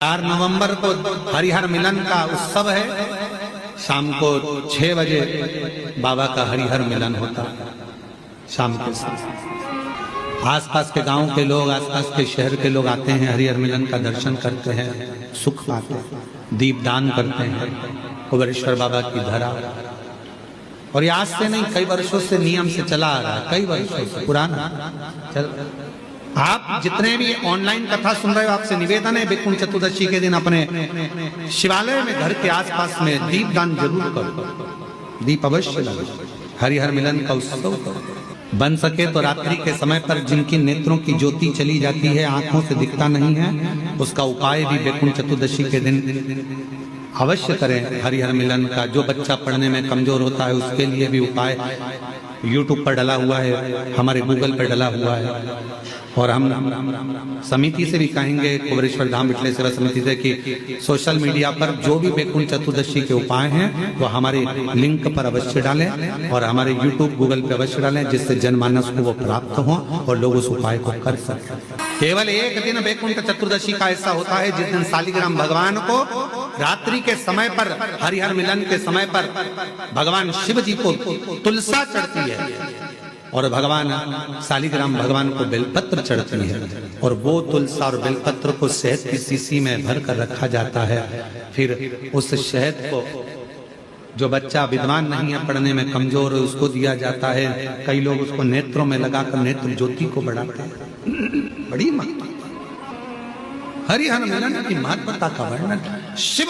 4 नवंबर को हरिहर मिलन का उत्सव है। शाम को 6 बजे बाबा का हरिहर मिलन होता है। शाम के समय आसपास के गांव के लोग, आसपास के शहर के लोग आते हैं, हरिहर मिलन का दर्शन करते हैं, सुख पाते हैं, दीपदान करते हैं कुबेरेश्वर बाबा की धरा। और ये आज से नहीं, कई वर्षों से नियम से चला आ रहा है, कई वर्षों से पुराना चल। आप जितने भी ऑनलाइन कथा सुन रहे हो, आपसे निवेदन है वैकुंठ चतुर्दशी के दिन अपने शिवालय में, घर के आसपास में दीपदान जरूर करो, दीप अवश्य लगाओ, हरिहर मिलन का उत्सव करो। बन सके तो रात्रि के समय पर जिनकी नेत्रों की ज्योति चली जाती है, आंखों से दिखता नहीं है, उसका उपाय भी वैकुंठ चतुर्दशी के दिन अवश्य करें। हरिहर मिलन का जो बच्चा पढ़ने में कमजोर होता है, उसके लिए भी उपाय YouTube पर डला हुआ है, हमारे गूगल पर डला हुआ है। और हम समिति से भी कहेंगे, कुबेरेश्वर धाम विठले सेवा समिति से, कि सोशल मीडिया पर जो भी वैकुंठ चतुर्दशी के उपाय हैं वो हमारे लिंक पर अवश्य डालें और हमारे YouTube गूगल पे अवश्य डालें, जिससे जनमानस को वो प्राप्त हो और लोग उस उपाय को कर सकें। केवल एक दिन वैकुंठ चतुर्दशी का ऐसा होता है जिस दिन शालिग्राम भगवान को रात्रि के समय पर, हरिहर मिलन के समय पर, भगवान शिव जी को तुलसा चढ़ती है और भगवान शालिग्राम भगवान को बेलपत्र चढ़ती है। और वो तुलसा और बेलपत्र को शहद की शीशी में भर कर रखा जाता है। फिर उस शहद को जो बच्चा विद्वान नहीं है, पढ़ने में कमजोर है, उसको दिया जाता है। कई लोग उसको नेत्रों में लगाकर नेत्र ज्योति को बढ़ाते हैं। बड़ी महत्ता हरिहर मिलन की महत्ता का वर्णन। शिव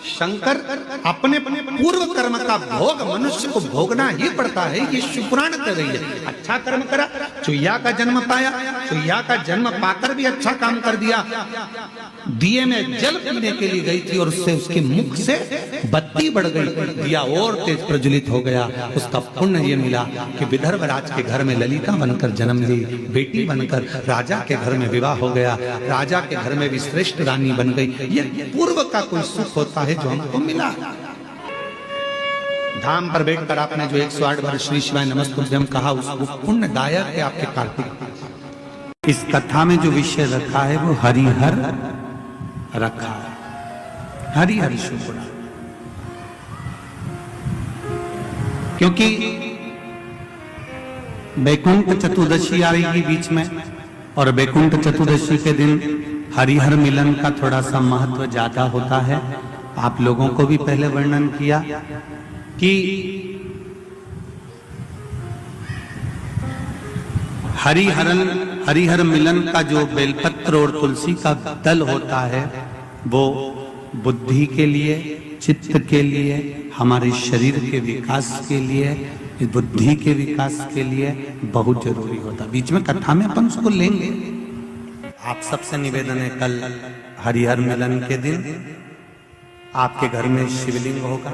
शंकर अपने पूर्व कर्म का भोग मनुष्य को भोगना ही पड़ता है। ये शिवपुराण कह रही है। अच्छा कर्म करा, चुईया का जन्म पाया, चुईया का जन्म पाकर भी अच्छा काम कर दिया। दिए में जल पीने के लिए गई थी और उससे उसके मुख से बत्ती बढ़ गई, दिया और तेज प्रज्वलित हो गया। उसका पुण्य ये मिला कि विदर्भ राज के घर में ललिता बनकर जन्म ली, बेटी बनकर राजा के घर में विवाह हो गया, राजा के घर में भी श्रेष्ठ रानी बन गई। ये पूर्व का कोई सुख होता है जो हमको मिला। धाम पर बैठकर आपने जो 108 बार श्री शिवाय नमस्तुभ्यं कहा, उसको पुण्यदायक है आपके कार्तिक। इस कथा में जो विषय रखा है वो हरिहर रखा है, हरिहर शिवपुराण। क्योंकि वैकुंठ चतुर्दशी आएगी बीच में, और वैकुंठ चतुर्दशी के दिन हरिहर मिलन का थोड़ा सा महत्व ज्यादा होता है। आप लोगों को भी पहले वर्णन किया कि हरिहर मिलन का जो बेलपत्र और तुलसी का दल होता है, वो बुद्धि के लिए, चित्त के लिए, हमारे शरीर के विकास के लिए, बुद्धि के विकास के लिए बहुत जरूरी होता है। बीच में कथा में अपन उसको लेंगे। आप सबसे निवेदन है, कल हरिहर मिलन के दिन आपके घर में शिवलिंग होगा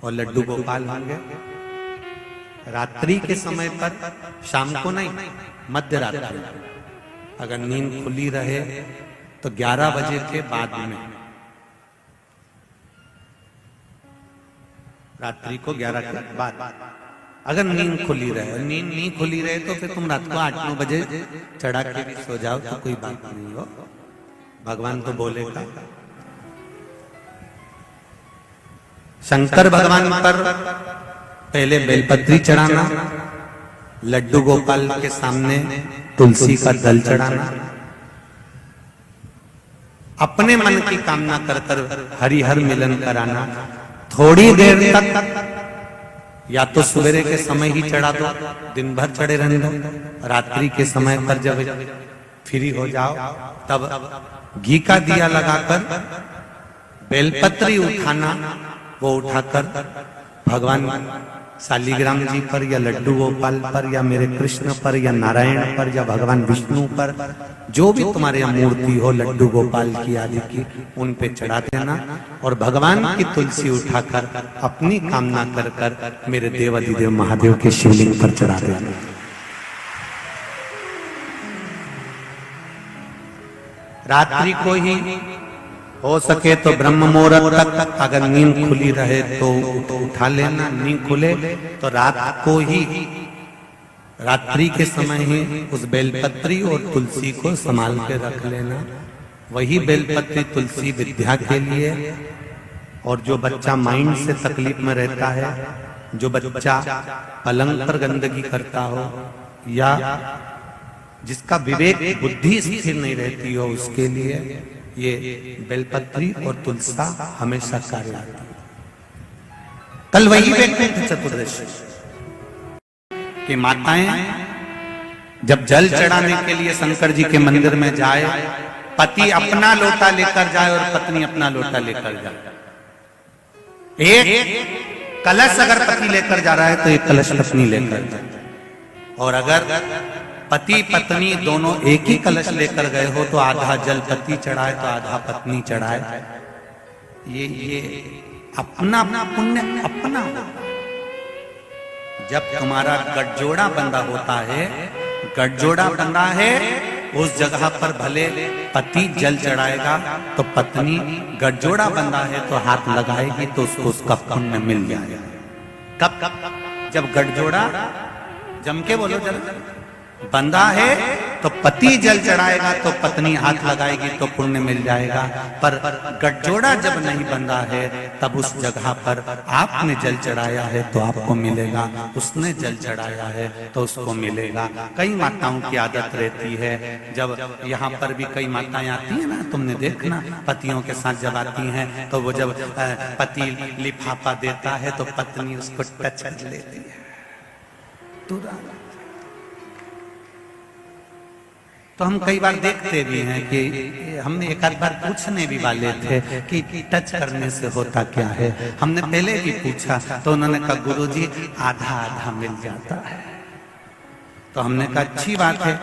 और लड्डू गोपाल होंगे। रात्रि के समय पर, शाम को नहीं, मध्य रात्रि, अगर नींद खुली रहे तो 11 बजे के बाद में, रात्रि को 11 के बाद अगर नींद खुली रहे। नींद नहीं खुली रहे तो फिर तुम रात को 8-9 बजे चढ़ा के भी सो जाओ तो कोई बात नहीं हो, भगवान तो बोलेगा। शंकर भगवान पर पहले बेलपत्री चढ़ाना, लड्डू गोपाल के सामने तुलसी का दल चढ़ाना, अपने मन की कामना कर कर हरिहर मिलन कराना। थोड़ी देर तक या तो सवेरे के समय ही चढ़ा दो, दिन भर चढ़े रहने दो। रात्रि के समय पर जब फ्री हो जाओ तब घी का दिया लगाकर बेलपत्री उठाना, वो उठाकर भगवान शालिग्राम जी पर या लड्डू गोपाल पर या मेरे कृष्ण पर या नारायण पर या भगवान विष्णु पर, जो भी तुम्हारे यहाँ मूर्ति हो लड्डू गोपाल की आदि की, उन पे चढ़ा देना और भगवान की तुलसी उठाकर अपनी कामना कर कर मेरे देवाधिदेव महादेव के शिवलिंग पर चढ़ा देना। रात्रि को ही हो सके तो ब्रह्म मुहूर्त तक, अगर नींद खुली रहे तो उठा लेना, नींद खुले तो रात को ही, रात्रि के समय ही उस बेलपत्री और तुलसी को संभाल के रख लेना। वही बेलपत्री तुलसी विद्या के लिए। और जो बच्चा माइंड से तकलीफ में रहता है, जो बच्चा पलंग पर गंदगी करता हो, या जिसका विवेक बुद्धि स्थिर नहीं रहती हो, उसके लिए ये बेलपत्री और तुलसा हमेशा कार्य आती है। कल वही वैकुंठ चतुर्दशी कि माताएं जब जल चढ़ाने के लिए शंकर जी के मंदिर में जाए, पति अपना लोटा लेकर जाए और पत्नी अपना लोटा लेकर जाए। एक कलश अगर पति लेकर जा रहा है तो एक कलश पत्नी लेकर जाए, और अगर पति पत्नी दोनों एक ही कलश लेकर गए हो तो आधा जल पति चढ़ाए तो आधा पत्नी चढ़ाए। ये अपना अपना पुण्य अपना। जब तुम्हारा गठजोड़ा बंधा होता है, गठजोड़ा बंधा है, उस जगह पर भले पति जल चढ़ाएगा तो पत्नी गठजोड़ा बंधा है तो हाथ लगाएगी तो उसको उसका पुण्य मिल जाएगा। कब कब जब गठजोड़ा जम के बोलो जरा बंधा है तो पति जल चढ़ाएगा तो पत्नी हाथ लगाएगी तो पुण्य मिल जाएगा। पर गठजोड़ा जब नहीं बंधा है तब उस जगह पर आपने जल चढ़ाया है तो आपको मिलेगा, उसने जल चढ़ाया है तो उसको मिलेगा। कई माताओं की आदत रहती है, जब यहाँ पर भी कई माताएं आती है ना, तुमने देखना पतियों के साथ जब आती हैं तो वो जब पति लिफाफा देता है तो पत्नी उसको टच कर लेती है तुरंत। तो हम कई बार देखते भी हैं कि हमने एक आध बार पूछने भी वाले थे कि टच करने से होता क्या है। हमने पहले भी पूछा तो उन्होंने कहा गुरुजी आधा आधा मिल जाता है। तो हमने कहा अच्छी बात है,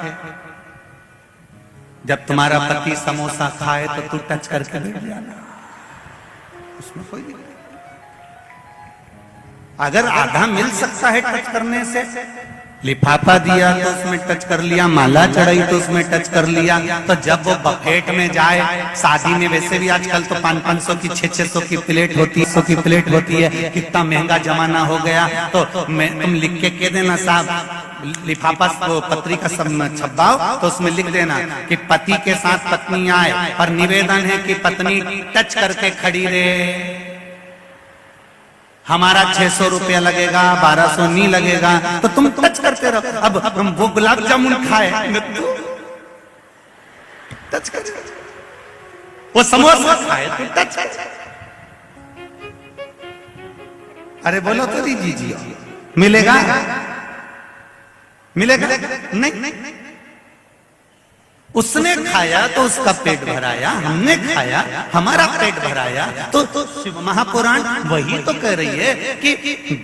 जब तुम्हारा पति समोसा खाए तो तू टच करके बैठ जाना, उसमें कोई दिक्कत। अगर आधा मिल सकता है टच करने से, लिफाफा दिया तो उसमें टच कर लिया, माला चढ़ाई तो उसमें टच कर लिया, तो जब वो बफेट में जाए, शादी में वैसे भी आजकल तो 500 की 600 की प्लेट होती है, 100 की प्लेट होती है, कितना महंगा जमाना हो गया। तो तुम लिख के कह देना साहब लिफाफा वो पत्रिका सब छपाओ तो उसमें लिख देना कि पति के साथ पत्नी आए और निवेदन है कि पत्नी टच करके खड़ी रहे, हमारा 600 रुपया लगेगा, 1200 नहीं लगेगा, तो तुम टच करते रहो। अब हम वो गुलाब जामुन खाए टच कर, वो समोसा खाए तो टच कर। अरे बोलो तो दीजिए, मिलेगा मिलेगा नहीं। उसने खाया तो उसका पेट भराया, हमने खाया हमारा पेट भराया। तो शिव महापुराण वही तो कह रही है कि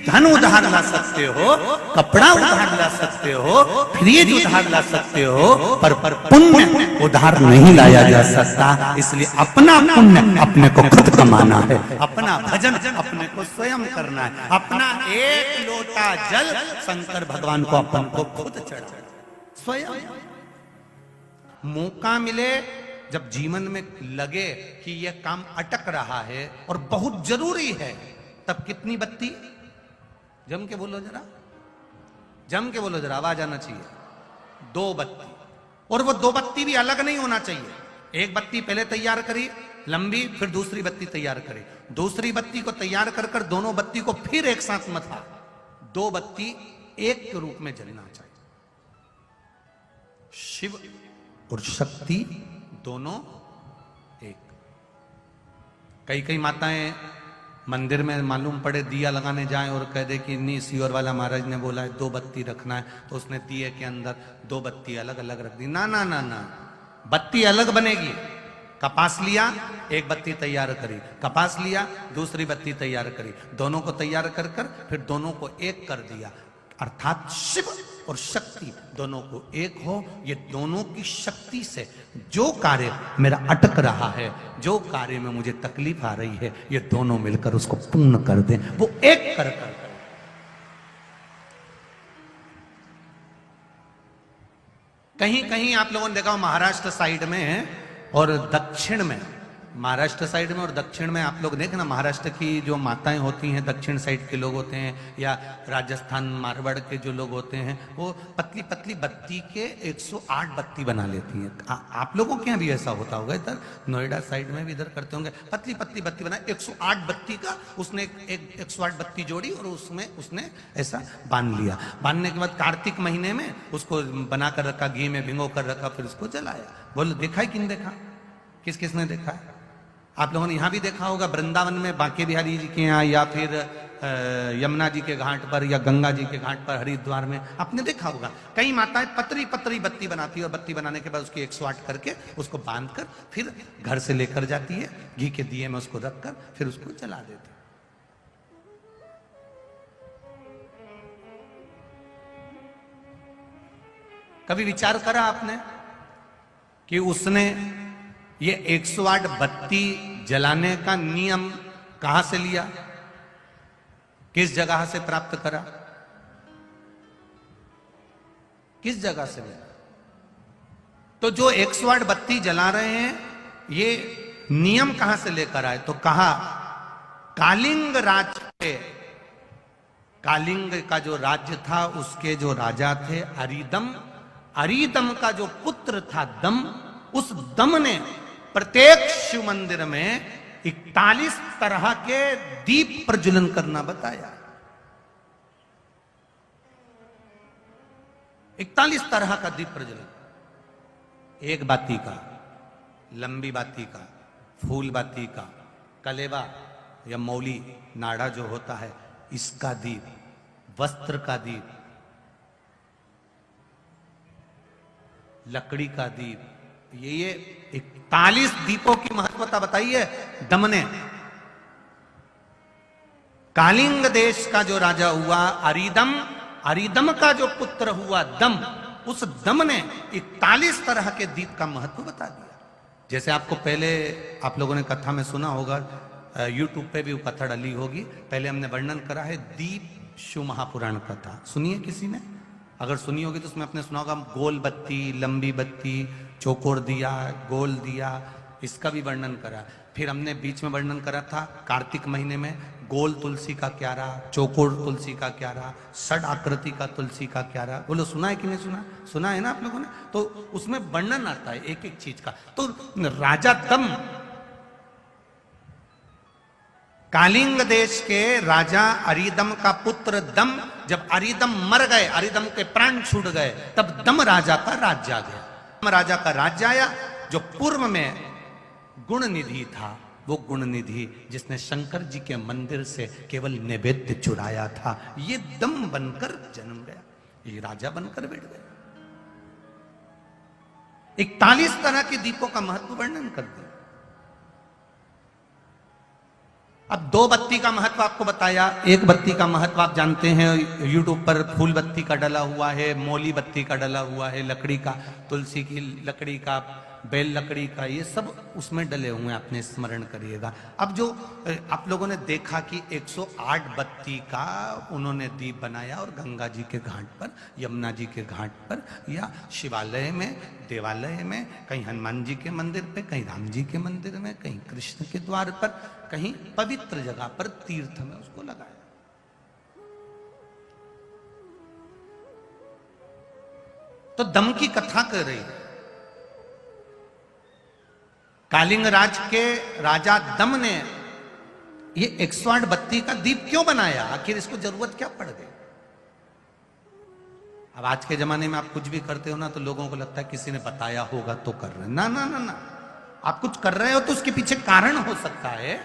धन उधार ला सकते हो, कपड़ा उधार ला सकते हो, फ्रिज उधार ला सकते हो, पर पुण्य उधार नहीं लाया जा सकता। इसलिए अपना पुण्य अपने को खुद कमाना है, अपना भजन अपने को स्वयं करना है, अपना एक लोटा जल शंकर भगवान को अपन को खुद चढ़ाना स्वयं। मौका मिले, जब जीवन में लगे कि यह काम अटक रहा है और बहुत जरूरी है, तब कितनी बत्ती, जम के बोलो जरा, जम के बोलो जरा, आवाज आना चाहिए, 2 बत्ती। और वो 2 बत्ती भी अलग नहीं होना चाहिए। एक बत्ती पहले तैयार करी लंबी, फिर दूसरी बत्ती तैयार करी, दूसरी बत्ती को तैयार कर कर दोनों बत्ती को फिर एक साथ मथा, 2 बत्ती एक के रूप में जलना चाहिए। शिव और शक्ति दोनों एक। कई माताएं मंदिर में मालूम पड़े दिया लगाने जाएं और कह दे कि नहीं सियोर वाला महाराज ने बोला है 2 बत्ती रखना है, तो उसने दिए के अंदर 2 बत्ती अलग अलग रख दी। ना ना ना ना, बत्ती अलग बनेगी। कपास लिया, एक बत्ती तैयार करी, कपास लिया, दूसरी बत्ती तैयार करी, दोनों को तैयार कर कर फिर दोनों को एक कर दिया। अर्थात शिव और शक्ति दोनों को एक हो। ये दोनों की शक्ति से जो कार्य मेरा अटक रहा है, जो कार्य में मुझे तकलीफ आ रही है, ये दोनों मिलकर उसको पूर्ण कर दें, वो एक कर कर। कहीं कहीं आप लोगों ने देखा महाराष्ट्र साइड में और दक्षिण में महाराष्ट्र साइड में और दक्षिण में आप लोग देखना, महाराष्ट्र की जो माताएं होती हैं, दक्षिण साइड के लोग होते हैं, या राजस्थान मारवाड़ के जो लोग होते हैं, वो पतली पतली बत्ती के 108 बत्ती बना लेती हैं। आप लोगों के यहाँ भी ऐसा होता होगा, इधर नोएडा साइड में भी इधर करते होंगे, पतली पतली बत्ती बना 108 बत्ती का उसने एक 108 बत्ती जोड़ी और उसमें उसने ऐसा बांध लिया। बांधने के बाद कार्तिक महीने में उसको बना कर रखा, घी में भिगो कर रखा, फिर उसको जलाया। बोलो देखा है कि नहीं देखा? किस किसने देखा है? आप लोगों ने यहां भी देखा होगा, वृंदावन में बांके बिहारी जी के यहाँ, या फिर यमुना जी के घाट पर, या गंगा जी के घाट पर, हरिद्वार में आपने देखा होगा, कई माताएं पतरी पतरी बत्ती बनाती है और बत्ती बनाने के बाद उसकी 108 करके उसको बांध कर फिर घर से लेकर जाती है, घी के दिए में उसको रखकर फिर उसको जला देती है। कभी विचार करा आपने कि उसने ये 108 बत्ती जलाने का नियम कहां से लिया, किस जगह से प्राप्त करा, किस जगह से लिया? तो जो 108 बत्ती जला रहे हैं ये नियम कहां से लेकर आए? तो कहा कालिंग राज के, कालिंग का जो राज्य था उसके जो राजा थे अरिदम, अरिदम का जो पुत्र था दम, उस दम ने प्रत्येक शिव मंदिर में 41 तरह के दीप प्रज्वलन करना बताया। 41 तरह का दीप प्रज्वलन, एक बाती का, लंबी बाती का, फूल बाती का, कलेवा या मौली नाड़ा जो होता है इसका दीप, वस्त्र का दीप, लकड़ी का दीप, ये 41 दीपों की महत्वता बताई है दम ने। कालिंग देश का जो राजा हुआ अरिदम, अरिदम का जो पुत्र हुआ दम, उस दम ने 41 तरह के दीप का महत्व बता दिया। जैसे आपको पहले आप लोगों ने कथा में सुना होगा, यूट्यूब पे भी वो कथा डली होगी, पहले हमने वर्णन करा है दीप शिव महापुराण कथा, सुनिए किसी ने? अगर सुनी होगी तो उसमें आपने सुना होगा गोल बत्ती, लंबी बत्ती, चौकोर दिया, गोल दिया, इसका भी वर्णन करा। फिर हमने बीच में वर्णन करा था कार्तिक महीने में गोल तुलसी का क्यारा, चौकोर तुलसी का क्यारा, षड आकृति का तुलसी का क्यारा। बोलो सुना है कि नहीं सुना? सुना है ना आप लोगों ने? तो उसमें वर्णन आता है एक एक चीज का। तो राजा दम, कालिंग देश के राजा अरिदम का पुत्र दम, जब अरिदम मर गए, अरिदम के प्राण छूट गए, तब दम राजा का राज्य आ गया। दम राजा का राज्य आया, जो पूर्व में गुण निधि था, वो गुण निधि जिसने शंकर जी के मंदिर से केवल नैवेद्य चुराया था, ये दम बनकर जन्म गया, ये राजा बनकर बैठ गया। 41 तरह के दीपों का महत्व वर्णन कर दिया। अब 2 बत्ती का महत्व आपको बताया, 1 बत्ती का महत्व आप जानते हैं, यूट्यूब पर फूल बत्ती का डला हुआ है, मौली बत्ती का डला हुआ है, लकड़ी का, तुलसी की लकड़ी का, बेल लकड़ी का, ये सब उसमें डले हुए हैं, आपने स्मरण करिएगा। अब जो आप लोगों ने देखा कि 108 बत्ती का उन्होंने दीप बनाया और गंगा जी के घाट पर, यमुना जी के घाट पर, या शिवालय में, देवालय में, कहीं हनुमान जी के मंदिर पे, कहीं राम जी के मंदिर में, कहीं कृष्ण के द्वार पर, कहीं पवित्र जगह पर, तीर्थ में उसको लगाया। तो दम की कथा कर रही है। कालिंग राज के राजा दम ने ये 108 बत्ती का दीप क्यों बनाया? आखिर इसको जरूरत क्या पड़ गई? अब आज के जमाने में आप कुछ भी करते हो ना तो लोगों को लगता है किसी ने बताया होगा तो कर रहे हैं। ना ना ना ना, आप कुछ कर रहे हो तो उसके पीछे कारण हो सकता है।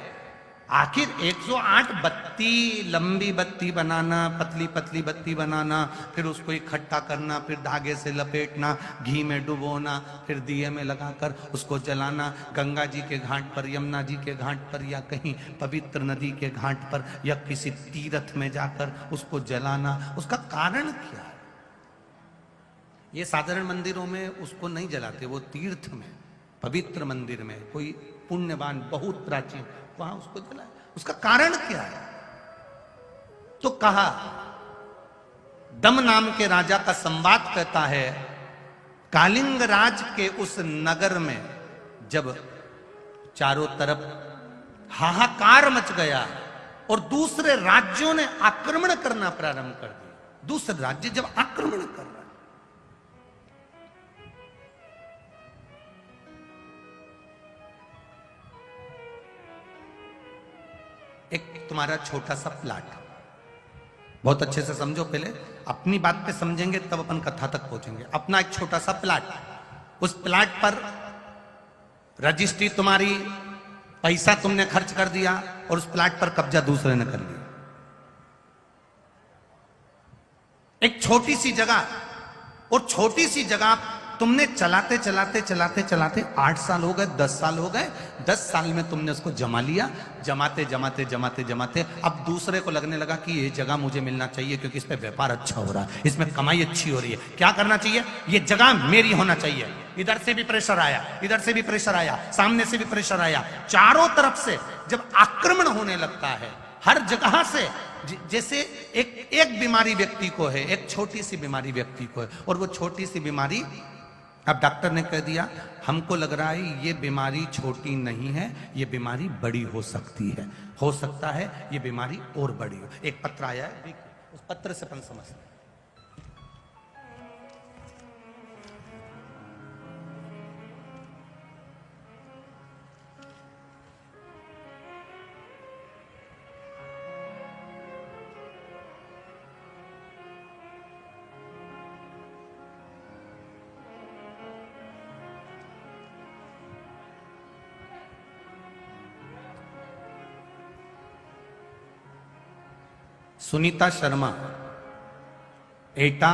आखिर 108 बत्ती, लंबी बत्ती बनाना, पतली पतली बत्ती बनाना, फिर उसको इकट्ठा करना, फिर धागे से लपेटना, घी में डुबोना, फिर दिए में लगाकर उसको जलाना, गंगा जी के घाट पर, यमुना जी के घाट पर, या कहीं पवित्र नदी के घाट पर, या किसी तीर्थ में जाकर उसको जलाना, उसका कारण क्या है? ये साधारण मंदिरों में उसको नहीं जलाते, वो तीर्थ में, पवित्र मंदिर में, कोई पुण्यवान बहुत प्राचीन, वहां उसको जलाए। उसका कारण क्या है? तो कहा दम नाम के राजा का संवाद कहता है, कालिंग राज के उस नगर में जब चारों तरफ हाहाकार मच गया और दूसरे राज्यों ने आक्रमण करना प्रारंभ कर दिया। दूसरे राज्य जब आक्रमण कर रहा है, एक तुम्हारा छोटा सा प्लाट, बहुत अच्छे से समझो, पहले अपनी बात पे समझेंगे तब अपन कथा तक पहुंचेंगे। अपना एक छोटा सा प्लाट, उस प्लाट पर रजिस्ट्री तुम्हारी, पैसा तुमने खर्च कर दिया और उस प्लाट पर कब्जा दूसरे ने कर लिया। एक छोटी सी जगह, और छोटी सी जगह तुमने चलाते चलाते चलाते चलाते 8 साल हो गए, 10 साल हो गए, 10 साल में तुमने उसको जमा लिया। जमाते जमाते जमाते जमाते अब दूसरे को लगने लगा कि ये जगह मुझे मिलना चाहिए क्योंकि इस पे व्यापार अच्छा हो रहा है, इसमें कमाई अच्छी हो रही है। क्या करना चाहिए? ये जगह मेरी होना चाहिए। इधर से भी प्रेशर आया, इधर से भी प्रेशर आया, सामने से भी प्रेशर आया, चारों तरफ से जब आक्रमण होने लगता है हर जगह से, जैसे एक बीमारी व्यक्ति को है, एक छोटी सी बीमारी व्यक्ति को है, और वो छोटी सी बीमारी, अब डॉक्टर ने कह दिया हमको लग रहा है ये बीमारी छोटी नहीं है, ये बीमारी बड़ी हो सकती है, हो सकता है ये बीमारी और बड़ी हो। एक पत्र आया है, देखिए उस पत्र से अपन समझते हैं। सुनीता शर्मा, एटा,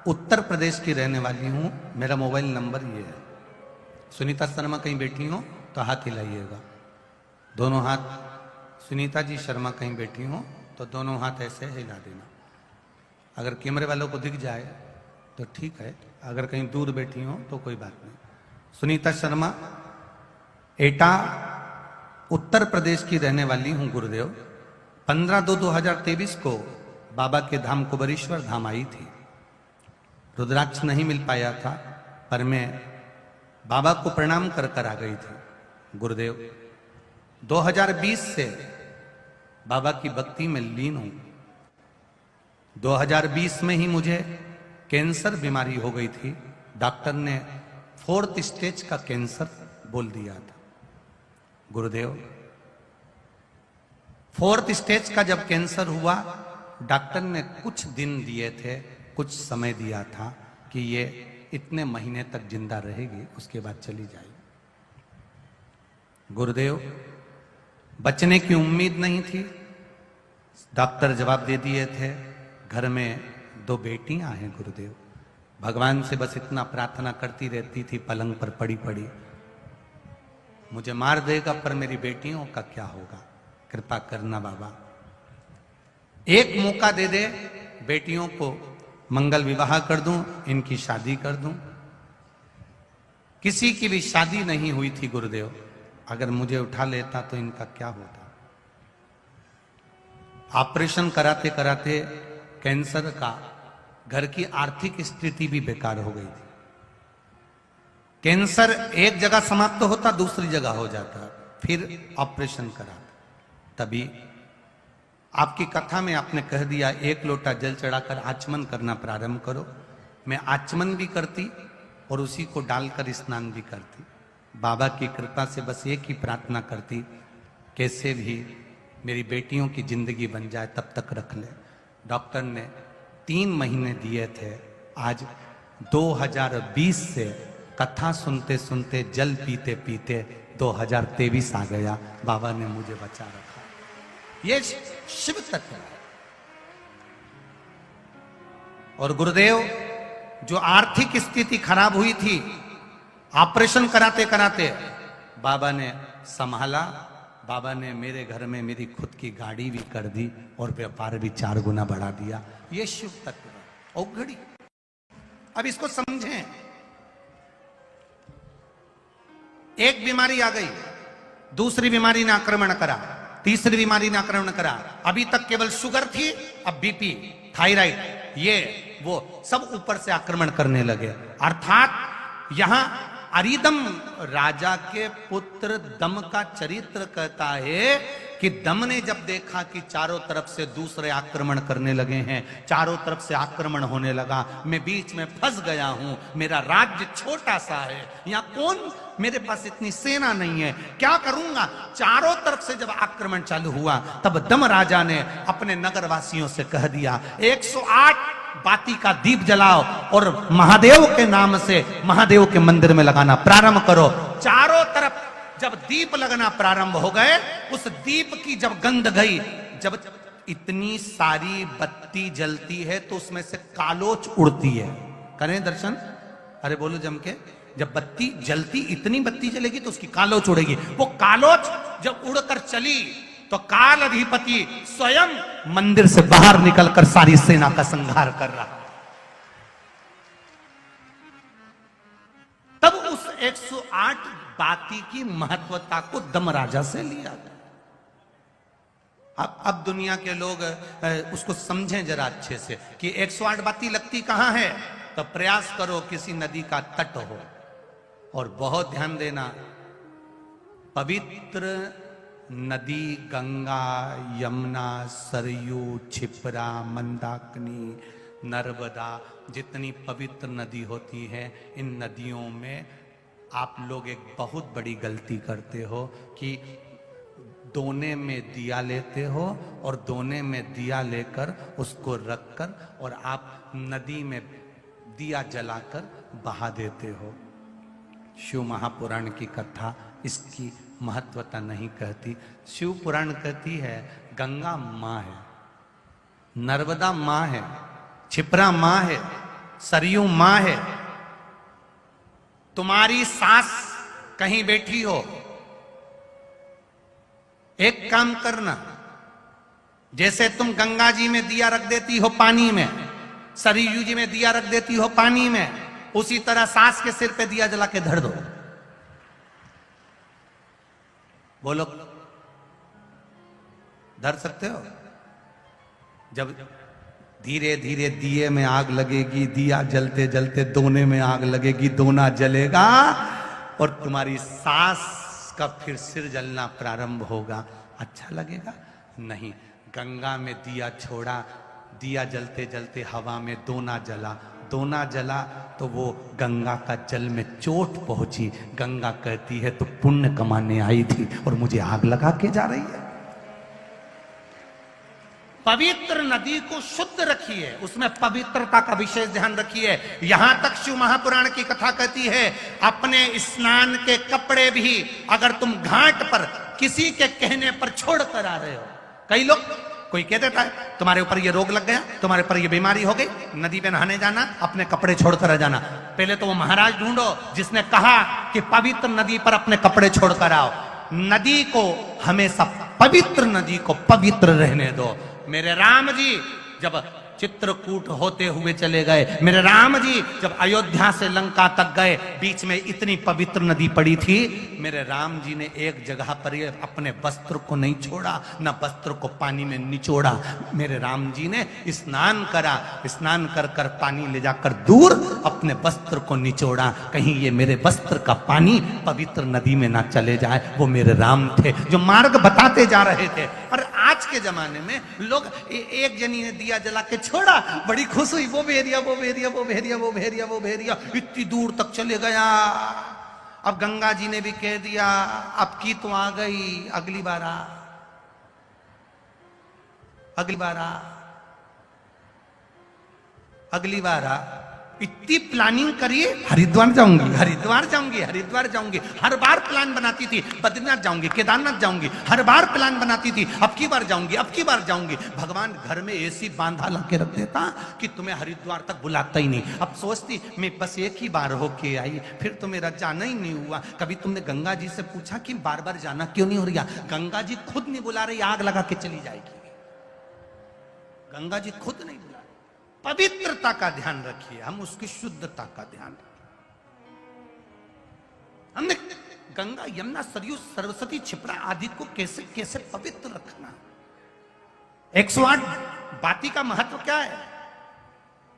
उत्तर प्रदेश की रहने वाली हूं, मेरा मोबाइल नंबर ये है। सुनीता शर्मा कहीं बैठी हो तो हाथ हिलाइएगा, दोनों हाथ। सुनीता जी शर्मा कहीं बैठी हो तो दोनों हाथ ऐसे हिला देना। अगर कैमरे वालों को दिख जाए तो ठीक है, अगर कहीं दूर बैठी हो तो कोई बात नहीं। सुनीता शर्मा, एटा, उत्तर प्रदेश की रहने वाली हूं गुरुदेव। 15/2/2023 को बाबा के धाम कुबेरेश्वर धाम आई थी। रुद्राक्ष नहीं मिल पाया था, पर मैं बाबा को प्रणाम कर कर आ गई थी। गुरुदेव 2020 से बाबा की भक्ति में लीन हूं। 2020 में ही मुझे कैंसर बीमारी हो गई थी। डॉक्टर ने 4th स्टेज का कैंसर बोल दिया था। गुरुदेव 4th स्टेज का जब कैंसर हुआ, डॉक्टर ने कुछ दिन दिए थे, कुछ समय दिया था कि ये इतने महीने तक जिंदा रहेगी, उसके बाद चली जाएगी। गुरुदेव बचने की उम्मीद नहीं थी। डॉक्टर जवाब दे दिए थे घर में 2 बेटियां हैं। गुरुदेव भगवान से बस इतना प्रार्थना करती रहती थी पलंग पर पड़ी पड़ी, मुझे मार देगा पर मेरी बेटियों का क्या होगा, कृपा करना बाबा, एक मौका दे दे, बेटियों को मंगल विवाह कर दूं, इनकी शादी कर दूं। किसी की भी शादी नहीं हुई थी गुरुदेव, अगर मुझे उठा लेता तो इनका क्या होता। ऑपरेशन कराते कराते कैंसर का घर की आर्थिक स्थिति भी बेकार हो गई थी। कैंसर एक जगह समाप्त होता, दूसरी जगह हो जाता, फिर ऑपरेशन करा। तभी आपकी कथा में आपने कह दिया 1 लोटा जल चढ़ाकर आचमन करना प्रारंभ करो। मैं आचमन भी करती और उसी को डालकर स्नान भी करती। बाबा की कृपा से बस एक ही प्रार्थना करती, कैसे भी मेरी बेटियों की जिंदगी बन जाए, तब तक रख ले। डॉक्टर ने 3 महीने दिए थे। आज 2020 से कथा सुनते सुनते, जल पीते पीते 2023 आ गया। बाबा ने मुझे बचा रखा। ये शिव तत्व है। और गुरुदेव जो आर्थिक स्थिति खराब हुई थी, ऑपरेशन कराते कराते बाबा ने संभाला। बाबा ने मेरे घर में मेरी खुद की गाड़ी भी कर दी और व्यापार भी 4 गुना बढ़ा दिया। ये शिव तत्व है। औघड़ी। अब इसको समझें। एक बीमारी आ गई, दूसरी बीमारी ने आक्रमण करा, तीसरी बीमारी ने आक्रमण करा। अभी तक केवल शुगर थी, अब बीपी, थायराइड, ये वो सब ऊपर से आक्रमण करने लगे। अर्थात यहां अरिदम राजा के पुत्र दम का चरित्र कहता है कि दम ने जब देखा कि चारों तरफ से दूसरे आक्रमण करने लगे हैं, चारों तरफ से आक्रमण होने लगा, मैं बीच में फंस गया हूं, मेरा राज्य छोटा सा है, यहां कौन, मेरे पास इतनी सेना नहीं है, क्या करूंगा। चारों तरफ से जब आक्रमण चालू हुआ तब दम राजा ने अपने नगरवासियों से कह दिया 108 बाती का दीप जलाओ और महादेव के नाम से महादेव के मंदिर में लगाना प्रारंभ करो। चारों तरफ जब दीप लगना प्रारंभ हो गए, उस दीप की जब गंध गई, जब इतनी सारी बत्ती जलती है तो उसमें से कालोच उड़ती है। करें दर्शन, अरे बोलो जम के, जब बत्ती जलती, इतनी बत्ती जलेगी तो उसकी कालोच उड़ेगी। वो कालोच जब उड़कर चली तो काल अधिपति स्वयं मंदिर से बाहर निकलकर सारी सेना का संहार कर रहा। तब उस 108 बाती की महत्वता को दम राजा से लिया गया। अब दुनिया के लोग उसको समझें जरा अच्छे से कि 108 बाती लगती कहां है, तो प्रयास करो किसी नदी का तट हो, और बहुत ध्यान देना, पवित्र नदी गंगा, यमुना, सरयू, क्षिप्रा, मंदाकिनी, नर्मदा, जितनी पवित्र नदी होती है, इन नदियों में आप लोग एक बहुत बड़ी गलती करते हो कि दोने में दिया लेते हो और दोने में दिया लेकर उसको रखकर और आप नदी में दिया जलाकर बहा देते हो। शिव महापुराण की कथा इसकी महत्वता नहीं कहती। शिव पुराण कहती है गंगा माँ है, नर्मदा माँ है, क्षिप्रा माँ है, सरयू माँ है। तुम्हारी सास कहीं बैठी हो, एक काम करना, जैसे तुम गंगा जी में दिया रख देती हो पानी में, सरयू जी में दिया रख देती हो पानी में, उसी तरह सास के सिर पे दिया जला के धर दो। बोलो, धर सकते हो? जब धीरे धीरे दिए में आग लगेगी, दिया जलते जलते दोने में आग लगेगी, दोना जलेगा और तुम्हारी सास का फिर सिर जलना प्रारंभ होगा। अच्छा लगेगा? नहीं। गंगा में दिया छोड़ा, दिया जलते जलते हवा में दोना जला, दोना जला तो वो गंगा का जल में चोट पहुंची। गंगा कहती है तो पुण्य कमाने आई थी और मुझे आग लगा के जा रही है। पवित्र नदी को शुद्ध रखिए, उसमें पवित्रता का विशेष ध्यान रखिए। यहां तक शिव महापुराण की कथा कहती है अपने स्नान के कपड़े भी अगर तुम घाट पर किसी के कहने पर छोड़ कर आ रहे हो, कई लोग, कोई कह देता है तुम्हारे ऊपर ये रोग लग गया, तुम्हारे ऊपर ये बीमारी हो गई, नदी पे नहाने जाना, अपने कपड़े छोड़कर आ जाना। पहले तो वो महाराज ढूंढो जिसने कहा कि पवित्र नदी पर अपने कपड़े छोड़कर आओ। नदी को हमेशा, पवित्र नदी को पवित्र रहने दो। मेरे राम जी जब चित्रकूट होते हुए चले गए, मेरे राम जी जब अयोध्या से लंका तक गए, बीच में इतनी पवित्र नदी पड़ी थी, मेरे राम जी ने एक जगह पर ये अपने वस्त्र को नहीं छोड़ा, न वस्त्र को पानी में निचोड़ा। मेरे राम जी ने स्नान करा, स्नान कर कर पानी ले जाकर दूर अपने वस्त्र को निचोड़ा, कहीं ये मेरे वस्त्र का पानी पवित्र नदी में ना चले जाए। वो मेरे राम थे जो मार्ग बताते जा रहे थे। और आज के जमाने में लोग, एक जनी ने दिया जला के छोड़ा, बड़ी खुश हुई, वो भेरिया, वो भेरिया, वो भेरिया, वो भेरिया, वो भेरिया, इतनी दूर तक चले गया। अब गंगा जी ने भी कह दिया अब की तो आ गई, अगली बार आ, अगली बार आ, अगली बार आ। इतनी प्लानिंग करिए, हरिद्वार जाऊंगी, हरिद्वार जाऊंगी, हरिद्वार जाऊंगी, हर बार प्लान बनाती थी, बद्रीनाथ जाऊंगी, केदारनाथ जाऊंगी, हर बार प्लान बनाती थी, अब की बार जाऊंगी, अब की बार जाऊंगी। भगवान घर में ऐसी बांधा ला के रख देता कि तुम्हें हरिद्वार तक बुलाता ही नहीं। अब सोचती मैं बस एक ही बार होके आई, फिर तो मेरा जाना ही नहीं हुआ। कभी तुमने गंगा जी से पूछा कि बार बार जाना क्यों नहीं हो रहा? गंगा जी खुद नहीं बुला रही, आग लगा के चली जाएगी। गंगा जी खुद नहीं बुला। पवित्रता का ध्यान रखिए, हम उसकी शुद्धता का ध्यान रखिए। हमने गंगा, यमुना, सरयू, सरस्वती, क्षिप्रा आदि को कैसे कैसे पवित्र रखना। 108 बाती का महत्व क्या है?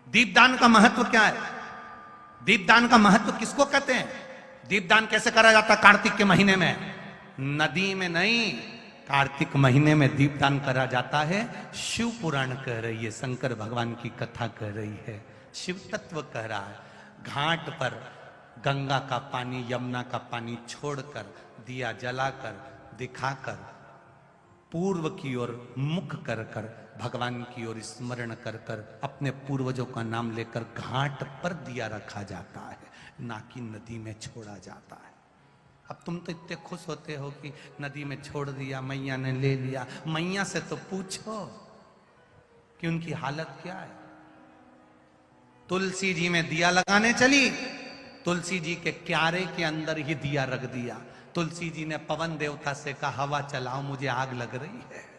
दीपदान का महत्व क्या है? दीपदान का महत्व किसको कहते हैं? दीपदान कैसे करा जाता? कार्तिक के महीने में, नदी में नहीं, कार्तिक महीने में दीपदान करा जाता है। शिव पुराण कह रही है, शंकर भगवान की कथा कह रही है, शिव तत्व कह रहा है। घाट पर गंगा का पानी, यमुना का पानी छोड़कर, दिया जलाकर, दिखाकर, पूर्व की ओर मुख कर कर, भगवान की ओर स्मरण कर कर, अपने पूर्वजों का नाम लेकर घाट पर दिया रखा जाता है, ना कि नदी में छोड़ा जाता है। अब तुम तो इतने खुश होते हो कि नदी में छोड़ दिया, मैया ने ले लिया। मैया से तो पूछो कि उनकी हालत क्या है। तुलसी जी में दिया लगाने चली, तुलसी जी के क्यारे के अंदर ही दिया रख दिया। तुलसी जी ने पवन देवता से कहा, हवा चलाओ, मुझे आग लग रही है।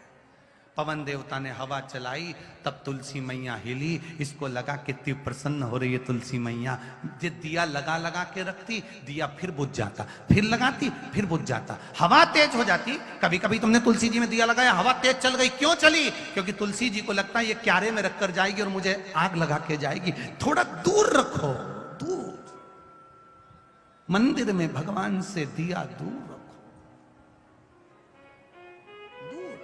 पवन देवता ने हवा चलाई, तब तुलसी मैया हिली। इसको लगा कितनी प्रसन्न हो रही है तुलसी मैया। ये दिया लगा लगा के रखती, दिया फिर बुझ जाता, फिर लगाती, फिर बुझ जाता, हवा तेज हो जाती। कभी कभी तुमने तुलसी जी में दिया लगाया, हवा तेज चल गई, क्यों चली? क्योंकि तुलसी जी को लगता है ये क्यारे में रखकर जाएगी और मुझे आग लगा के जाएगी। थोड़ा दूर रखो, दूर। मंदिर में भगवान से दिया दूर रखो, दूर।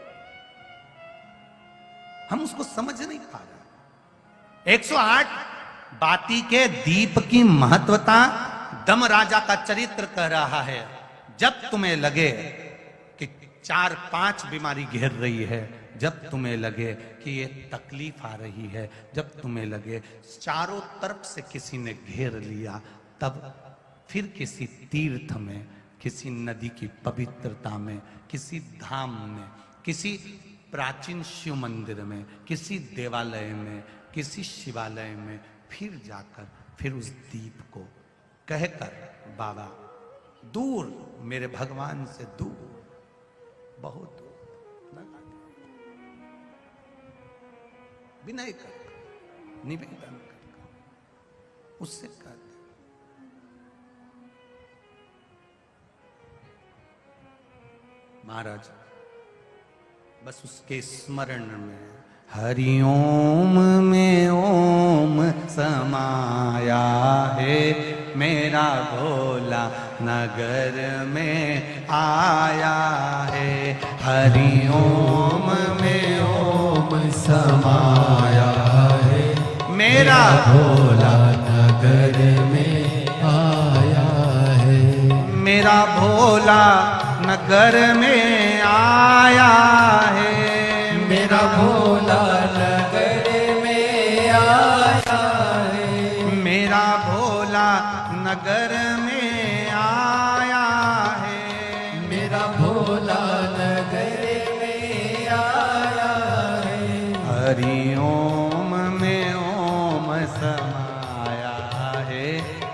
हम उसको समझ नहीं पा रहे। 108 बाती के दीप की महत्वता दम राजा का चरित्र कह रहा है। जब तुम्हें लगे कि 4-5 बीमारी घेर रही है, जब तुम्हें लगे कि ये तकलीफ आ रही है, जब तुम्हें लगे चारों तरफ से किसी ने घेर लिया, तब फिर किसी तीर्थ में, किसी नदी की पवित्रता में, किसी धाम में, किसी प्राचीन शिव मंदिर में, किसी देवालय में, किसी शिवालय में फिर जाकर, फिर उस दीप को कहकर, बाबा दूर, मेरे भगवान से दूर, बहुत दूर लगा दिया। विनय कर, निवेदन कर, उससे कर। महाराज बस उसके स्मरण में हरिओम में ओम समाया है, मेरा भोला नगर में आया है। हरिओम में ओम समाया है, मेरा भोला नगर में आया है। मेरा भोला नगर में आया है, मेरा भोला नगर में आया है। मेरा भोला नगर में आया है। मेरा भोला नगर में आया है। हरिओम में ओम समाया है,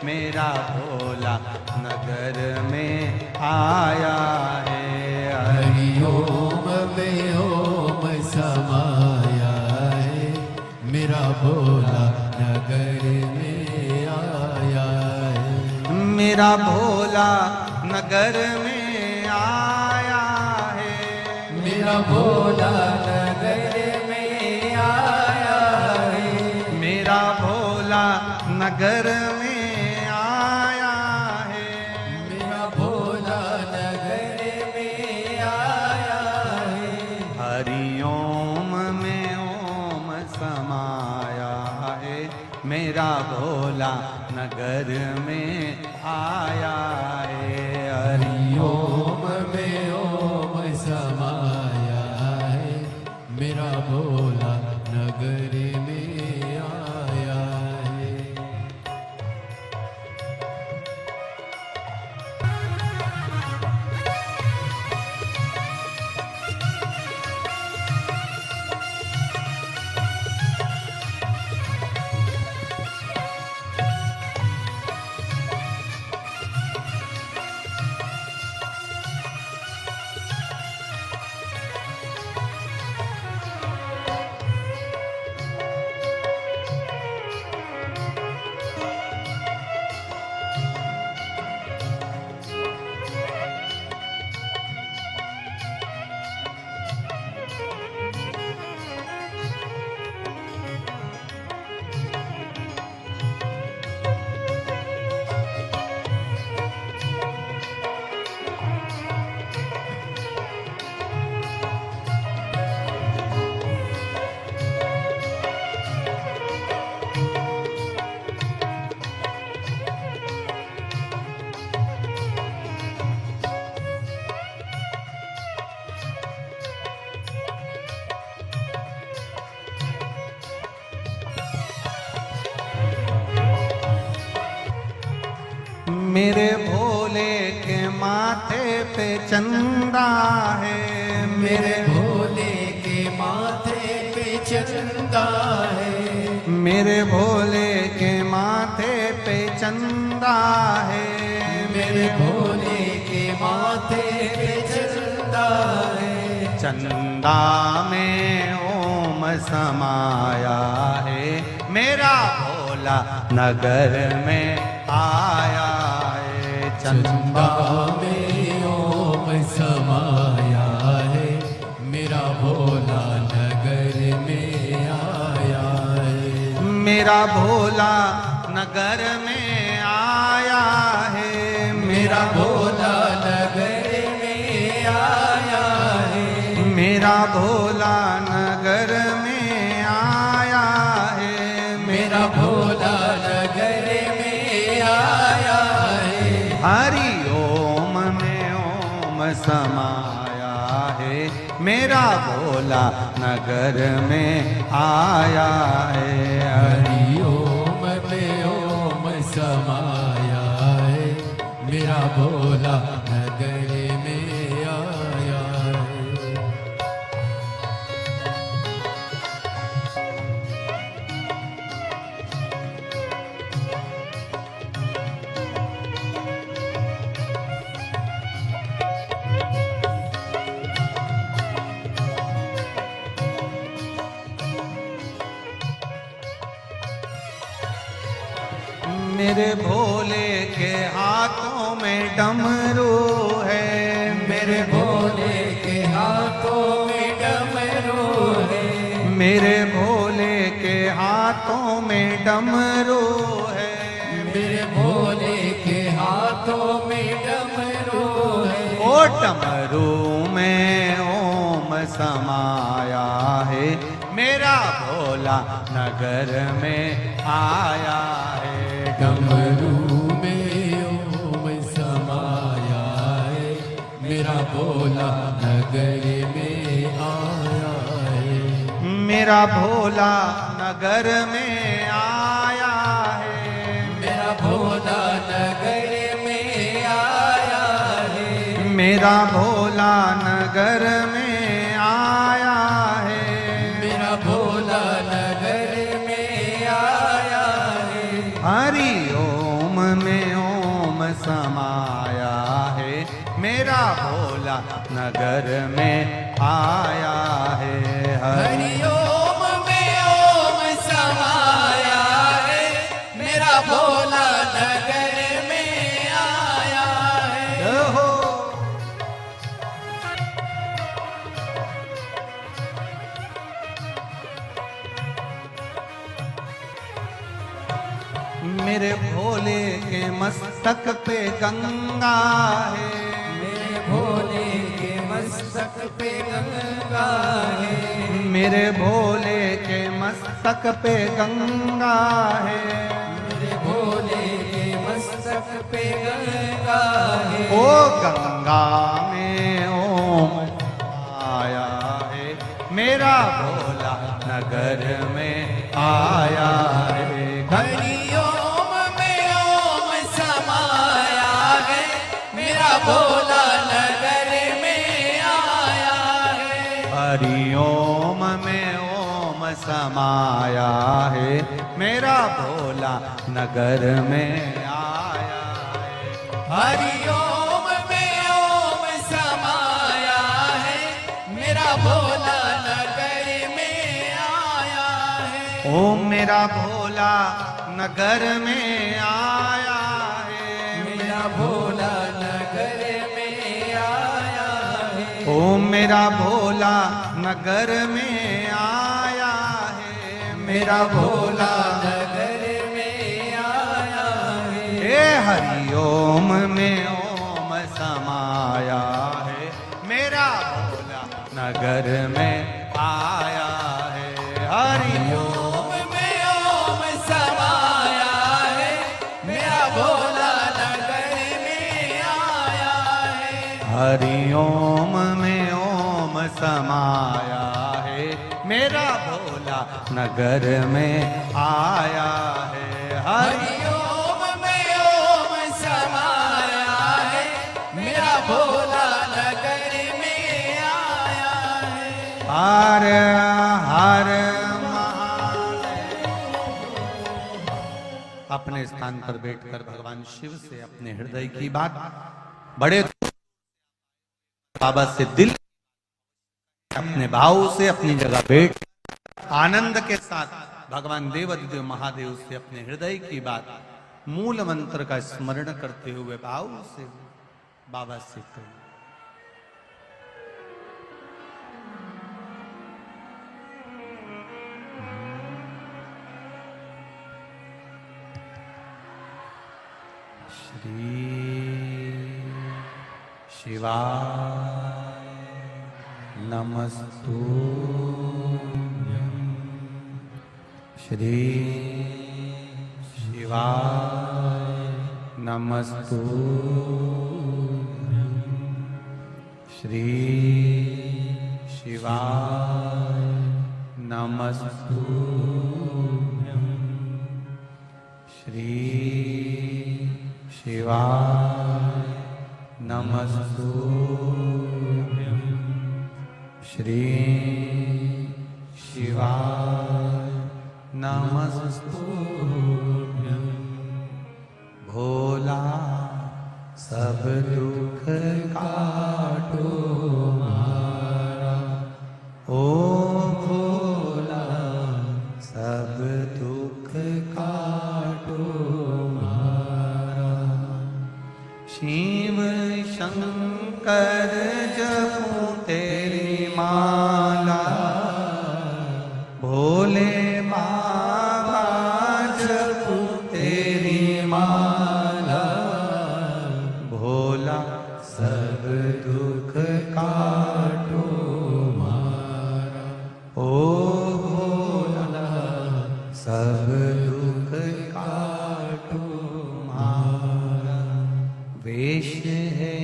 मेरा भोला नगर में आया है। हरिओम में ओम समाया है, मेरा भोला नगर में आया है। मेरा भोला नगर में आया है। मेरा भोला नगर में आया है। मेरा भोला नगर में आया है। मेरा भोला नगर में आया है। हरिओम में ओम समाया है, मेरा भोला नगर में आया है। हरिओम में ओम समाया है, मेरा भोला नगर में आया है। मेरे भोले के माथे पे चंदा है, मेरे भोले के माथे पे चंदा है, मेरे भोले के माथे पे चंदा है, मेरे भोले के माथे पे चंदा है। चंदा में ओम समाया है, मेरा भोला नगर में आया है। चंदा में ओम समाया है, मेरा भोला नगर में आया है। मेरा भोला नगर में आया है, मेरा भोला नगर में आया है, मेरा भोला नगर में आया है, मेरा भोला नगर में आया है। हरि ओम में ओम समाया है, मेरा भोला नगर में आया है। हरि ओम में ओम समाया है, मेरा भोला नगर में आया है। मेरे भोले के हाथों में डमरू है, मेरे भोले के हाथों में डमरू है, मेरे भोले के हाथों में डमरू है, मेरे भोले के हाथों में डमरू है। ओ डमरू में ओम समाया है, मेरा भोला नगर में आया है। डमरू में ओम समाया है, मेरा भोला नगर में आया है। मेरा भोला नगर में आया है, मेरा भोला नगर में आया है, मेरा भोला नगर में आया है। मेरा भोला नगर में आया है। हरि ओम में ओम समाया है, मेरा भोला नगर में आया है। हरि ओम में ओम समाया है, मेरा भोला नगर में आया है। हो मेरे भोले के मस्तक पे गंगा है, मेरे भोले के मस्तक पे गंगा है, मेरे भोले के मस्तक पे गंगा है। मेरे भोले के मस्तक पे गंगा है। ओ गंगा में ओम आया है, मेरा भोला नगर में आया है। हरि ओम में ओम समाया है, मेरा भोला नगर में आया है। हरि ओम में ओम समाया है, मेरा भोला नगर में आया है। हरि ओम में ओम समाया है, मेरा भोला नगर में आया है। ओम मेरा भोला नगर में आया है, मेरा भोला नगर में आया है। ओम मेरा भोला नगर में आया है, मेरा भोला नगर में आया है। हे हरि ओम में ओम समाया है, मेरा भोला नगर में आया है। हरि ओम में ओम समाया है, मेरा भोला नगर में आया है। हरि ओम में ओम समाया है, मेरा भोला नगर में आया है। हरि हरि ओम में ओम समाया भोला नगर में आया है। हर हर महादेव। अपने स्थान पर बैठकर भगवान शिव से अपने हृदय की बात बड़े बाबा से दिल अपने भाव से अपनी जगह बैठ आनंद के साथ भगवान देवाधिदेव महादेव से अपने हृदय की बात मूल मंत्र का स्मरण करते हुए भाव से बाबा से करें। श्री शिवाय नमस्तु श्री शिवाय नमस्तु श्री शिवाय नमस्तु श्री शिवाय नमस्तु श्री शिवाय नमस्तु भोला सब दुख काटो मारा ओ भोला सब दुख काटो मारा शिव शंकर जपू तेरी माला भोले बाबा जपू तेरी माला भोला सब दुख काटो मारा ओ भोला सब दुख काटो मारा वेश है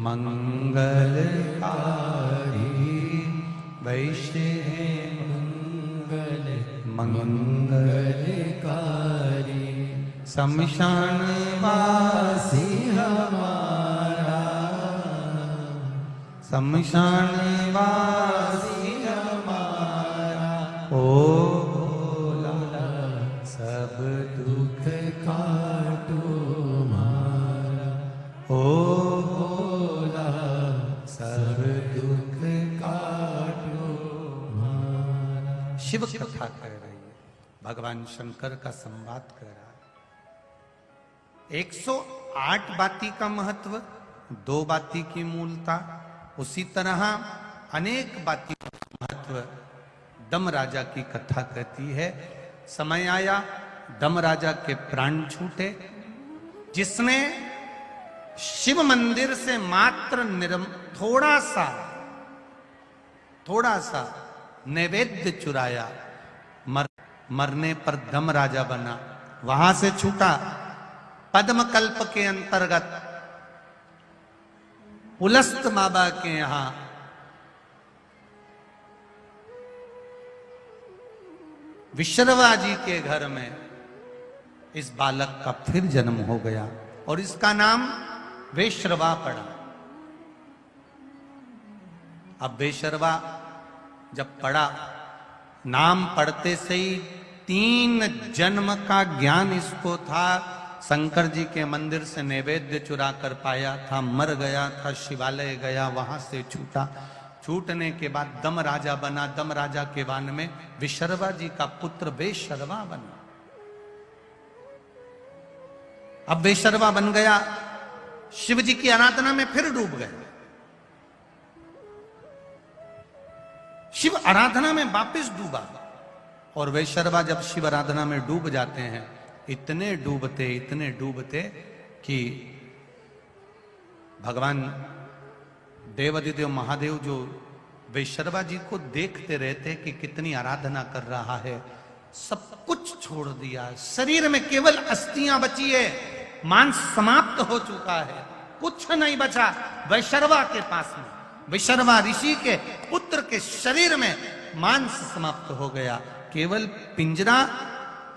मंगलकारी वैश्य है मंगलकारी शमशान वासी हमारा शमशान वासी हमारा ओ भोला सब दुख काटो मारा ओ भोला सब दुख काटो मारा। शिव कथा कह रही है, भगवान शंकर का संवाद कर रहा है। 108 बाती का महत्व, 2 बाती की मूलता, उसी तरह अनेक बाती का महत्व दम राजा की कथा कहती है। समय आया दम राजा के प्राण छूटे, जिसने शिव मंदिर से मात्र थोड़ा सा नैवेद्य चुराया, मरने पर दम राजा बना, वहां से छूटा। पद्म कल्प के अंतर्गत पुलस्त बाबा के यहां विश्रवा जी के घर में इस बालक का फिर जन्म हो गया और इसका नाम वेश्रवा पड़ा। अब वेश्रवा जब पड़ा, नाम पढ़ते से ही 3 जन्म का ज्ञान इसको था। शंकर जी के मंदिर से नैवेद्य चुरा कर पाया था, मर गया था, शिवालय गया, वहां से छूटा। छूटने के बाद दम राजा बना, दम राजा के वन में विश्रवा जी का पुत्र वेश्रवा बना। अब वेश्रवा बन गया, शिव जी की आराधना में फिर डूब गए। शिव आराधना में वापस डूबा और वेश्रवा जब शिव आराधना में डूब जाते हैं, इतने डूबते कि भगवान देवाधिदेव महादेव जो वेश्रवा जी को देखते रहते कि कितनी आराधना कर रहा है, सब कुछ छोड़ दिया। शरीर में केवल अस्थियां बची है, मांस समाप्त हो चुका है, कुछ नहीं बचा वेश्रवा के पास में। विश्रवा ऋषि के पुत्र के शरीर में मांस समाप्त हो गया, केवल पिंजरा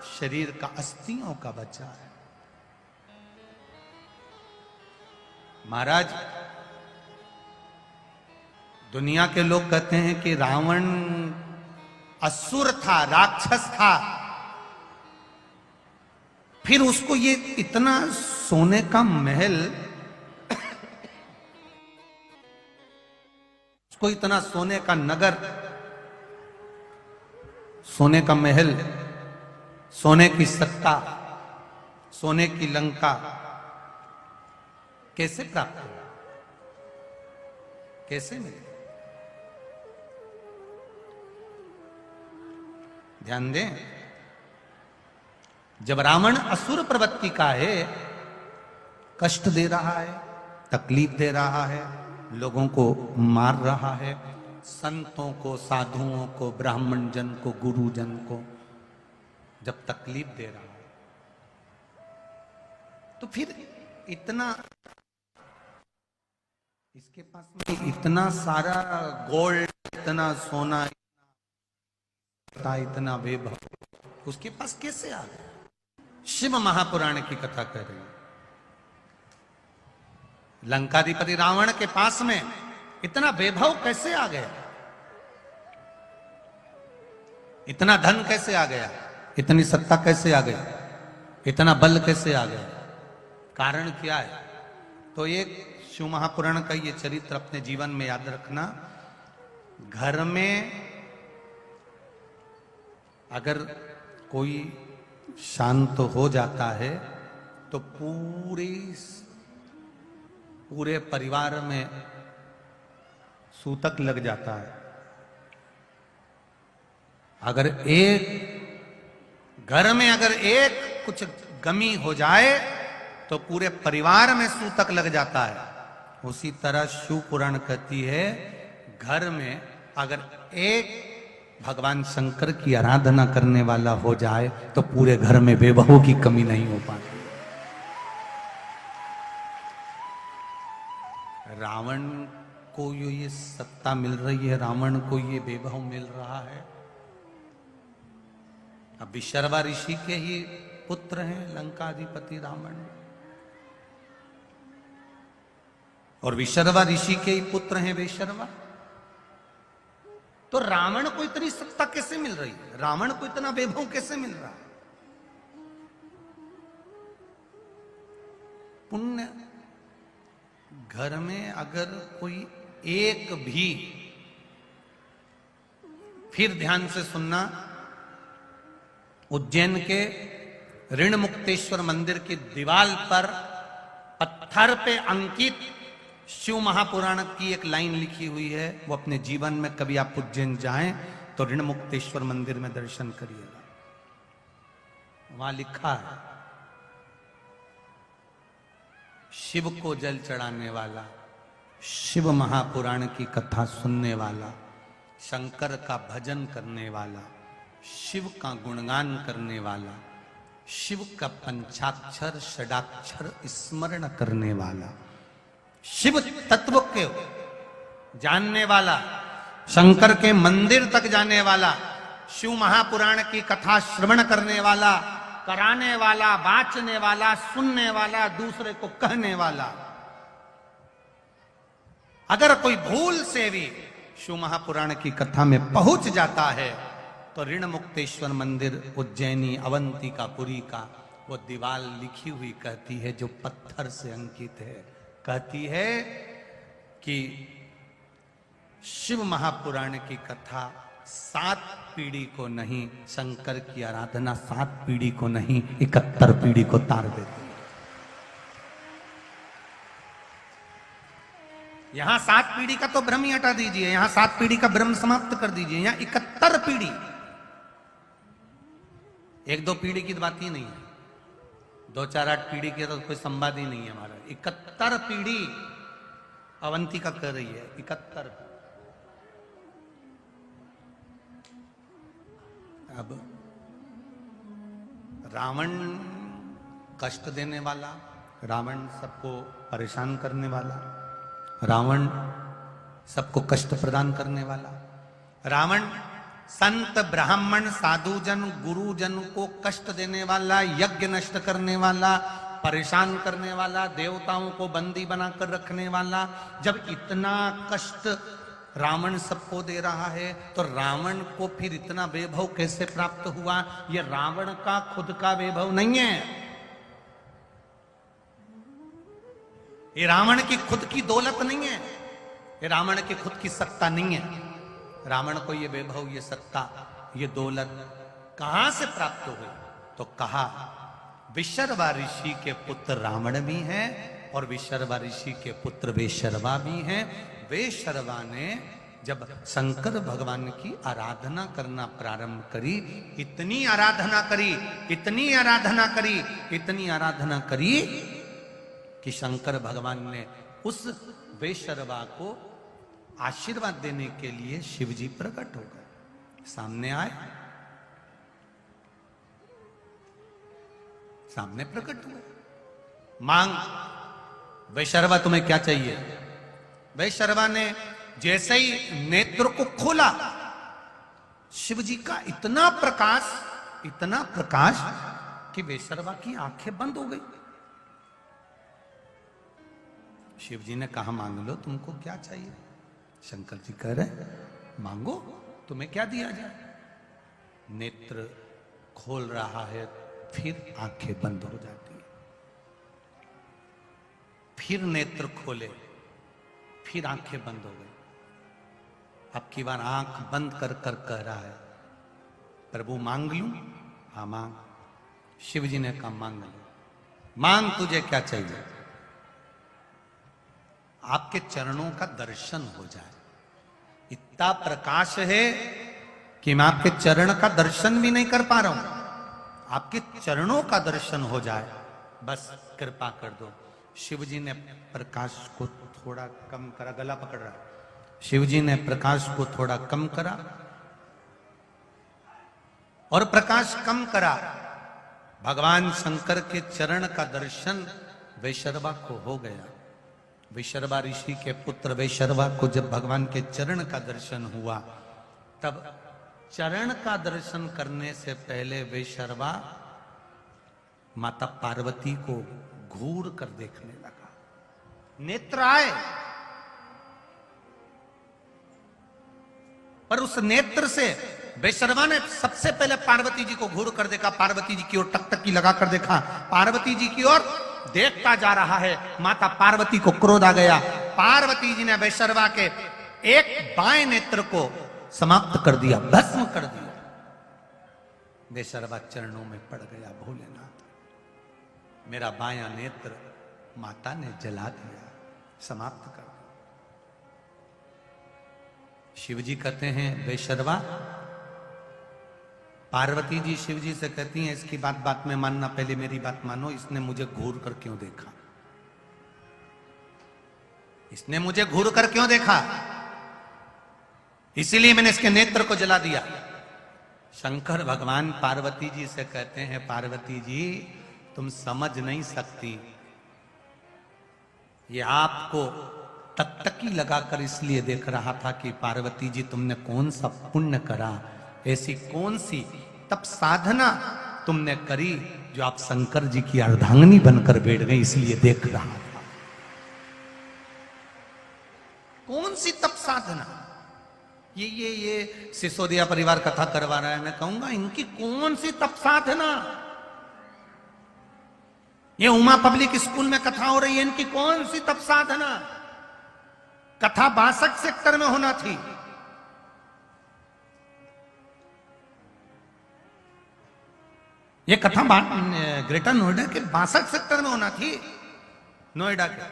शरीर का अस्थियों का बचा है। महाराज, दुनिया के लोग कहते हैं कि रावण असुर था, राक्षस था, फिर उसको ये इतना सोने का महल, उसको इतना सोने का नगर, सोने का महल, सोने की सत्ता, सोने की लंका कैसे प्राप्त हुआ, कैसे मिले? ध्यान दें, जब रावण असुर प्रवृत्ति का है, कष्ट दे रहा है, तकलीफ दे रहा है, लोगों को मार रहा है, संतों को, साधुओं को, ब्राह्मण जन को, गुरुजन को जब तकलीफ दे रहा है, तो फिर इतना, इसके पास में इतना सारा गोल्ड, इतना सोना, इतना वैभव उसके पास कैसे आ गया? शिव महापुराण की कथा कर रही है। लंकाधिपति रावण के पास में इतना वैभव कैसे आ गया? इतना धन कैसे आ गया? इतनी सत्ता कैसे आ गई? इतना बल कैसे आ गया? कारण क्या है? तो एक शिव महापुराण का ये चरित्र अपने जीवन में याद रखना। घर में अगर कोई शांत हो जाता है तो पूरे परिवार में सूतक लग जाता है। अगर एक घर में अगर एक कुछ गमी हो जाए तो पूरे परिवार में सूतक लग जाता है। उसी तरह शिव पुराण कहती है, घर में अगर एक भगवान शंकर की आराधना करने वाला हो जाए तो पूरे घर में वैभव की कमी नहीं हो पाती। रावण को ये सत्ता मिल रही है, रावण को ये वैभव मिल रहा है। अब विशर्वा ऋषि के ही पुत्र हैं लंकाधिपति रावण, और विशर्वा ऋषि के ही पुत्र हैं वैशर्वा। तो रावण को इतनी सत्ता कैसे मिल रही है? रावण को इतना वैभव कैसे मिल रहा है? पुण्य। घर में अगर कोई एक भी, फिर ध्यान से सुनना, उज्जैन के ऋण मुक्तेश्वर मंदिर की दीवार पर पत्थर पे अंकित शिव महापुराण की एक लाइन लिखी हुई है। वो अपने जीवन में कभी आप उज्जैन जाएं तो ऋण मुक्तेश्वर मंदिर में दर्शन करिएगा। वहां लिखा है, शिव को जल चढ़ाने वाला, शिव महापुराण की कथा सुनने वाला, शंकर का भजन करने वाला, शिव का गुणगान करने वाला, शिव का पंचाक्षर षडाक्षर स्मरण करने वाला, शिव तत्व के जानने वाला, शंकर के मंदिर तक जाने वाला, शिव महापुराण की कथा श्रवण करने वाला, कराने वाला, बांचने वाला, सुनने वाला, दूसरे को कहने वाला, अगर कोई भूल से भी शिव महापुराण की कथा में पहुंच जाता है तो ऋण मुक्तेश्वर मंदिर उज्जैनी अवंतिकापुरी का वो दीवार लिखी हुई कहती है, जो पत्थर से अंकित है, कहती है कि शिव महापुराण की कथा 7 पीढ़ी को नहीं, शंकर की आराधना 7 पीढ़ी को नहीं 71 पीढ़ी को तार देती है। यहां 7 पीढ़ी का तो भ्रम ही हटा दीजिए, यहां 7 पीढ़ी का भ्रम समाप्त कर दीजिए, यहां 71 पीढ़ी, 1-2 पीढ़ी की बात ही नहीं है, 2-4-8 पीढ़ी की तो कोई संवाद ही नहीं है हमारा। 71 पीढ़ी अवंतिका कर रही है, 71। अब रावण कष्ट देने वाला, रावण सबको परेशान करने वाला, रावण सबको कष्ट प्रदान करने वाला, रावण संत ब्राह्मण साधुजन गुरुजन को कष्ट देने वाला, यज्ञ नष्ट करने वाला, परेशान करने वाला, देवताओं को बंदी बनाकर रखने वाला, जब इतना कष्ट रावण सबको दे रहा है तो रावण को फिर इतना वैभव कैसे प्राप्त हुआ? ये रावण का खुद का वैभव नहीं है, ये रावण की खुद की दौलत नहीं है, ये रावण की खुद की सत्ता नहीं है। रावण को ये वैभव, ये सत्ता, ये दौलत कहां से प्राप्त हुई? तो कहा विशर्वा ऋषि के पुत्र रावण भी हैं और विशर्वा ऋषि के पुत्र वेशर्वा भी हैं। वेशर्वा ने जब शंकर भगवान की आराधना करना प्रारंभ करी, इतनी आराधना करी, इतनी आराधना करी, इतनी आराधना करी कि शंकर भगवान ने उस वेशर्वा को आशीर्वाद देने के लिए शिवजी प्रकट हो गए, सामने आए, सामने प्रकट हुए। मांग, वैशर्वा तुम्हें क्या चाहिए? वैशर्वा ने जैसे ही नेत्र को खोला, शिवजी का इतना प्रकाश कि वैशर्वा की आंखें बंद हो गई। शिवजी ने कहा मांग लो, तुमको क्या चाहिए? शंकर जी कह रहे मांगो, तुम्हें क्या दिया जाए? नेत्र खोल रहा है, फिर आंखें बंद हो जाती है, फिर नेत्र खोले, फिर आंखें बंद हो गई। अब की बार आंख बंद कर कर कह रहा है प्रभु मांग लूं? हाँ मांग। शिव जी ने कहा मांग लो, मांग तुझे क्या चाहिए? आपके चरणों का दर्शन हो जाए। इतना प्रकाश है कि मैं आपके चरण का दर्शन भी नहीं कर पा रहा हूं, आपके चरणों का दर्शन हो जाए, बस कृपा कर दो। शिव जी ने प्रकाश को थोड़ा कम करा, गला पकड़ रहा, शिव जी ने प्रकाश को थोड़ा कम करा और प्रकाश कम करा, भगवान शंकर के चरण का दर्शन वैशर्वा को हो गया। वैशर्वा ऋषि के पुत्र वैशर्वा को जब भगवान के चरण का दर्शन हुआ, तब चरण का दर्शन करने से पहले वैशर्वा माता पार्वती को घूर कर देखने लगा। नेत्र आए, पर उस नेत्र से वैशर्वा ने सबसे पहले पार्वती जी को घूर कर देखा, पार्वती जी की ओर टकटकी लगा कर देखा, पार्वती जी की ओर देखता जा रहा है। माता पार्वती को क्रोध आ गया, पार्वती जी ने वैशर्वा के एक बाएं नेत्र को समाप्त कर दिया, भस्म कर दिया। वैशर्वा चरणों में पड़ गया, भोलेनाथ मेरा बायां नेत्र माता ने जला दिया, समाप्त कर दिया। शिवजी कहते हैं वैशर्वा, पार्वती जी शिव जी से कहती हैं इसकी बात में मानना, पहले मेरी बात मानो, इसने मुझे घूर कर क्यों देखा? इसने मुझे घूर कर क्यों देखा? इसीलिए मैंने इसके नेत्र को जला दिया। शंकर भगवान पार्वती जी से कहते हैं पार्वती जी तुम समझ नहीं सकती, ये आपको टकटकी लगाकर इसलिए देख रहा था कि पार्वती जी तुमने कौन सा पुण्य करा, ऐसी कौन सी तप साधना तुमने करी जो आप शंकर जी की अर्धांगिनी बनकर बैठ गई, इसलिए देख रहा था। कौन सी तप साधना? ये सिसोदिया परिवार कथा करवा रहा है, मैं कहूंगा इनकी कौन सी तप साधना? ये उमा पब्लिक स्कूल में कथा हो रही है, इनकी कौन सी तप साधना? कथा 62 सेक्टर में होना थी, ये कथा ग्रेटर नोएडा के 62 सेक्टर में होना थी, नोएडा के,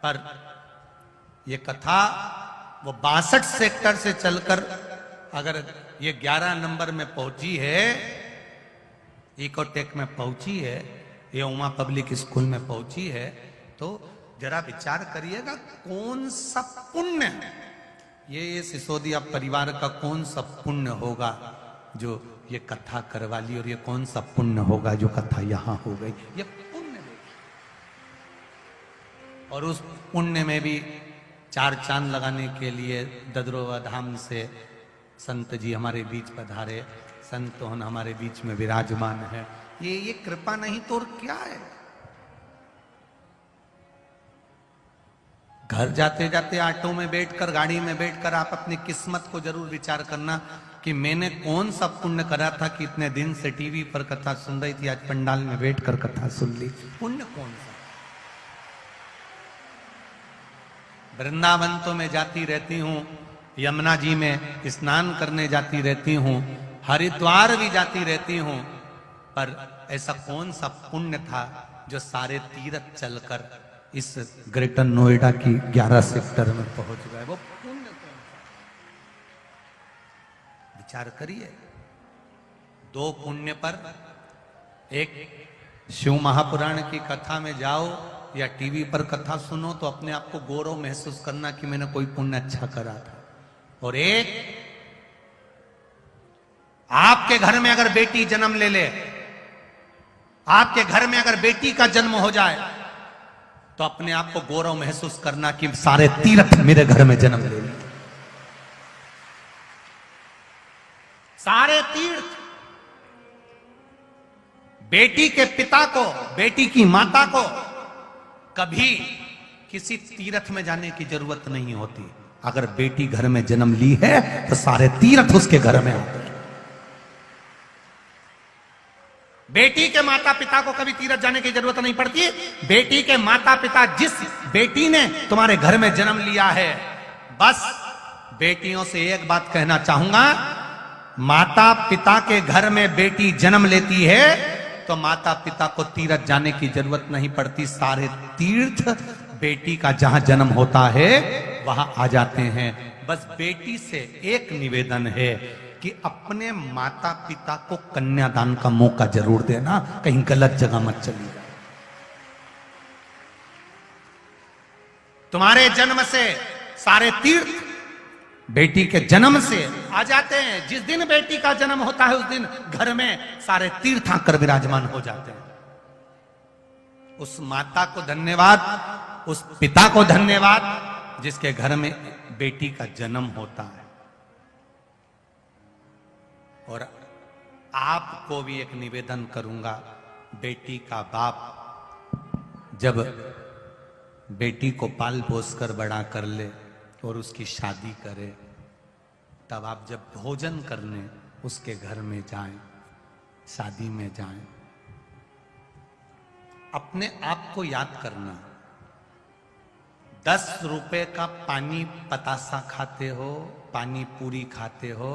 पर ये कथा वो 62 सेक्टर से चलकर अगर ये 11 नंबर में पहुंची है, इकोटेक में पहुंची है, ये उमा पब्लिक स्कूल में पहुंची है, तो जरा विचार करिएगा कौन सा पुण्य, ये सिसोदिया परिवार का कौन सा पुण्य होगा जो ये कथा करवा ली, और ये कौन सा पुण्य होगा जो कथा यहां हो गई। ये पुण्य है, और उस पुण्य में भी 4 चांद लगाने के लिए ददरोवा धाम से संत जी हमारे बीच पधारे, संतोहन हमारे बीच में विराजमान है। ये कृपा नहीं तो और क्या है? घर जाते जाते ऑटो में बैठकर, गाड़ी में बैठकर आप अपनी किस्मत को जरूर विचार करना कि मैंने कौन सा पुण्य करा था कि इतने दिन से टीवी पर कथा सुन रही थी, आज पंडाल में बैठकर कथा सुन ली। पुण्य कौन सा? वृंदावन तो मैं जाती रहती हूँ, यमुना जी में स्नान करने जाती रहती हूँ, हरिद्वार भी जाती रहती हूँ, पर ऐसा कौन सा पुण्य था जो सारे तीर्थ चलकर इस ग्रेटर नोएडा की 11 सेक्टर में पहुंच गए? वो पुण्य कौन सा? विचार करिए। 2 पुण्य पर, एक शिव महापुराण की कथा में जाओ या टीवी पर कथा सुनो तो अपने आप को गौरव महसूस करना कि मैंने कोई पुण्य अच्छा करा था, और एक आपके घर में अगर बेटी जन्म ले ले, आपके घर में अगर बेटी का जन्म हो जाए तो अपने आप को गौरव महसूस करना कि सारे तीर्थ मेरे घर में जन्म ले लिए। सारे तीर्थ। बेटी के पिता को, बेटी की माता को कभी किसी तीर्थ में जाने की जरूरत नहीं होती। अगर बेटी घर में जन्म ली है तो सारे तीर्थ उसके घर में आते हैं। बेटी के माता पिता को कभी तीर्थ जाने की जरूरत नहीं पड़ती। बेटी के माता पिता, जिस बेटी ने तुम्हारे घर में जन्म लिया है, बस बेटियों से एक बात कहना चाहूंगा, माता पिता के घर में बेटी जन्म लेती है तो माता पिता को तीर्थ जाने की जरूरत नहीं पड़ती। सारे तीर्थ बेटी का जहां जन्म होता है वहां आ जाते हैं। बस बेटी से एक निवेदन है कि अपने माता पिता को कन्यादान का मौका जरूर देना, कहीं गलत जगह मत चली जाए। तुम्हारे जन्म से सारे तीर्थ बेटी के जन्म से आ जाते हैं। जिस दिन बेटी का जन्म होता है उस दिन घर में सारे तीर्थ आकर विराजमान हो जाते हैं। उस माता को धन्यवाद, उस पिता को धन्यवाद जिसके घर में बेटी का जन्म होता है। और आपको भी एक निवेदन करूंगा, बेटी का बाप जब बेटी को पाल पोस कर बड़ा कर ले और उसकी शादी करे, तब आप जब भोजन करने उसके घर में जाएं, शादी में जाएं, अपने आप को याद करना, 10 रुपए का पानी पतासा खाते हो, पानी पूरी खाते हो,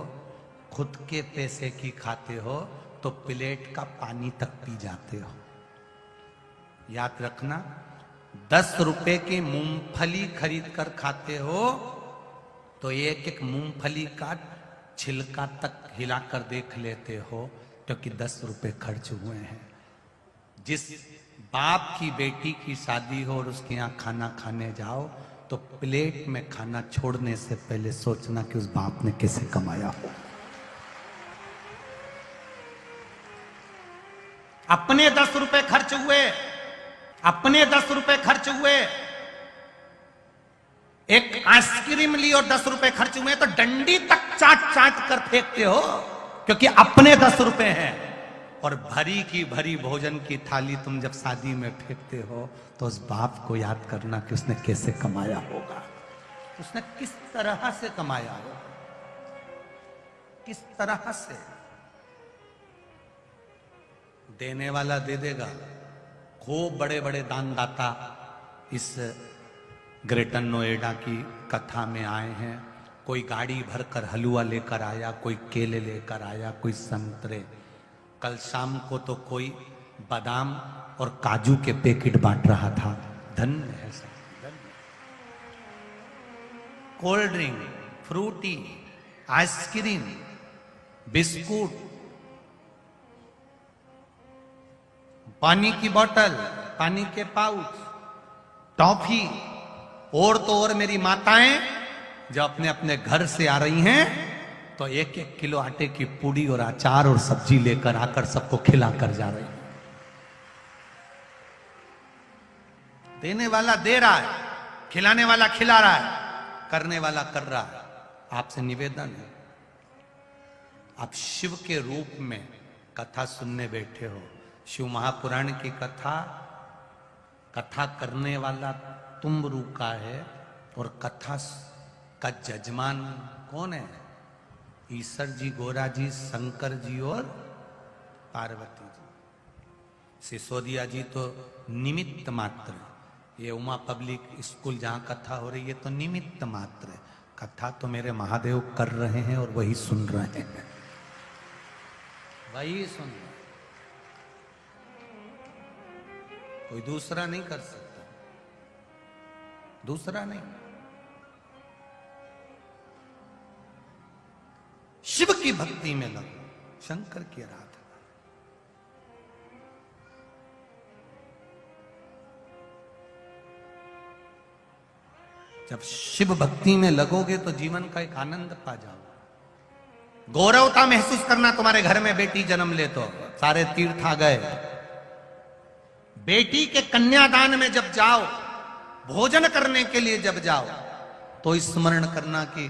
खुद के पैसे की खाते हो तो प्लेट का पानी तक पी जाते हो। याद रखना, 10 रुपए की मूंगफली खरीद कर खाते हो तो एक एक मूंगफली का छिलका तक हिलाकर देख लेते हो, क्योंकि 10 रुपए खर्च हुए हैं। जिस बाप की बेटी की शादी हो और उसके यहां खाना खाने जाओ तो प्लेट में खाना छोड़ने से पहले सोचना कि उस बाप ने कैसे कमाया हो। अपने 10 रुपए खर्च हुए, अपने 10 रुपए खर्च हुए, एक आइसक्रीम ली और 10 रुपए खर्च हुए तो डंडी तक चाट चाट कर फेंकते हो, क्योंकि अपने 10 रुपए हैं। और भरी की भरी भोजन की थाली तुम जब शादी में फेंकते हो तो उस बाप को याद करना कि उसने कैसे कमाया होगा, उसने किस तरह से कमाया होगा, किस तरह से। देने वाला दे देगा। खूब बड़े बड़े दानदाता इस ग्रेटर नोएडा की कथा में आए हैं। कोई गाड़ी भरकर हलवा लेकर आया, कोई केले लेकर आया, कोई संतरे। कल शाम को तो कोई बादाम और काजू के पैकेट बांट रहा था। धन्य है सब, धन्य। Cold drink, frooti, ice cream, biscuit, पानी की बोतल, पानी के पाउच, टॉफी, और तो और मेरी माताएं जो अपने अपने घर से आ रही हैं तो 1-1 किलो आटे की पूड़ी और अचार और सब्जी लेकर आकर सबको खिलाकर जा रही हैं। देने वाला दे रहा है, खिलाने वाला खिला रहा है, करने वाला कर रहा है। आपसे निवेदन है, आप शिव के रूप में कथा सुनने बैठे हो। शिव महापुराण की कथा करने वाला तुम रूका है, और कथा का जजमान कौन है? ईश्वर जी, गोरा जी, शंकर जी और पार्वती जी। सिसोदिया जी तो निमित्त मात्र, ये उमा पब्लिक स्कूल जहां कथा हो रही है तो निमित्त मात्र है। कथा तो मेरे महादेव कर रहे हैं और वही सुन रहे हैं, वही सुन रहे हैं, कोई दूसरा नहीं कर सकता, दूसरा नहीं। शिव की भक्ति में लगो, शंकर की आराधना। जब शिव भक्ति में लगोगे तो जीवन का एक आनंद पा जाओ। गौरवता महसूस करना, तुम्हारे घर में बेटी जन्म ले तो सारे तीर्थ आ गए। बेटी के कन्यादान में जब जाओ, भोजन करने के लिए जब जाओ, तो स्मरण करना कि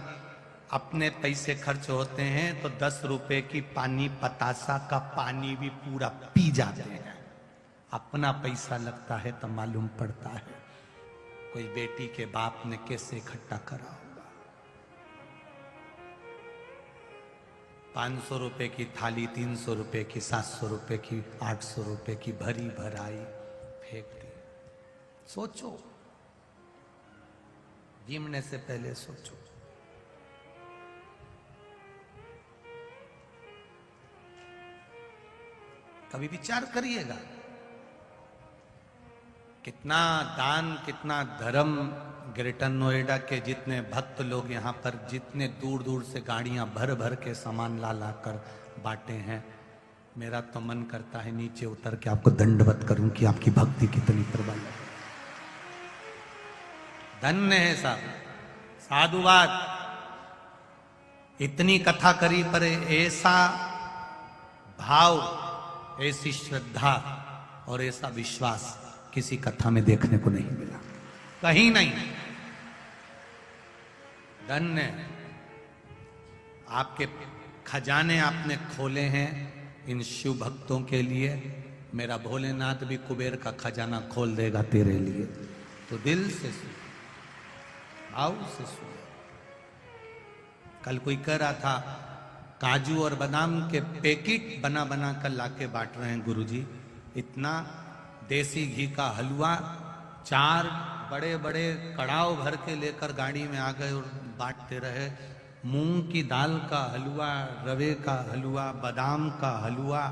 अपने पैसे खर्च होते हैं तो 10 रुपए की पानी पतासा का पानी भी पूरा पी जाते हैं। अपना पैसा लगता है तो मालूम पड़ता है कोई बेटी के बाप ने कैसे इकट्ठा करा होगा। 500 रुपए की थाली, 300 रुपए की, 700 रुपए की, 800 रुपए की भरी भराई फेंक दी। सोचो, गिनने से पहले सोचो। कभी विचार करिएगा, कितना दान, कितना धर्म। ग्रेटर नोएडा के जितने भक्त लोग यहाँ पर, जितने दूर दूर से गाड़ियां भर भर के सामान ला ला कर बांटे हैं, मेरा तो मन करता है नीचे उतर के आपको दंडवत करूं कि आपकी भक्ति कितनी प्रबल है। धन्य है साहब, साधुवाद। इतनी कथा करी पर ऐसा भाव, ऐसी श्रद्धा और ऐसा विश्वास किसी कथा में देखने को नहीं मिला, कहीं नहीं। धन्य, आपके खजाने आपने खोले हैं इन शिव भक्तों के लिए। मेरा भोलेनाथ भी कुबेर का खजाना खोल देगा तेरे लिए। तो दिल से सुन, भाव से सुन। कल कोई कह रहा था काजू और बादाम के पैकेट बना बना कर लाके बांट रहे हैं गुरुजी। इतना देसी घी का हलवा 4 बड़े बड़े कड़ाव भर के लेकर गाड़ी में आ गए और बांटते रहे। मूंग की दाल का हलवा, रवे का हलवा, बादाम का हलवा,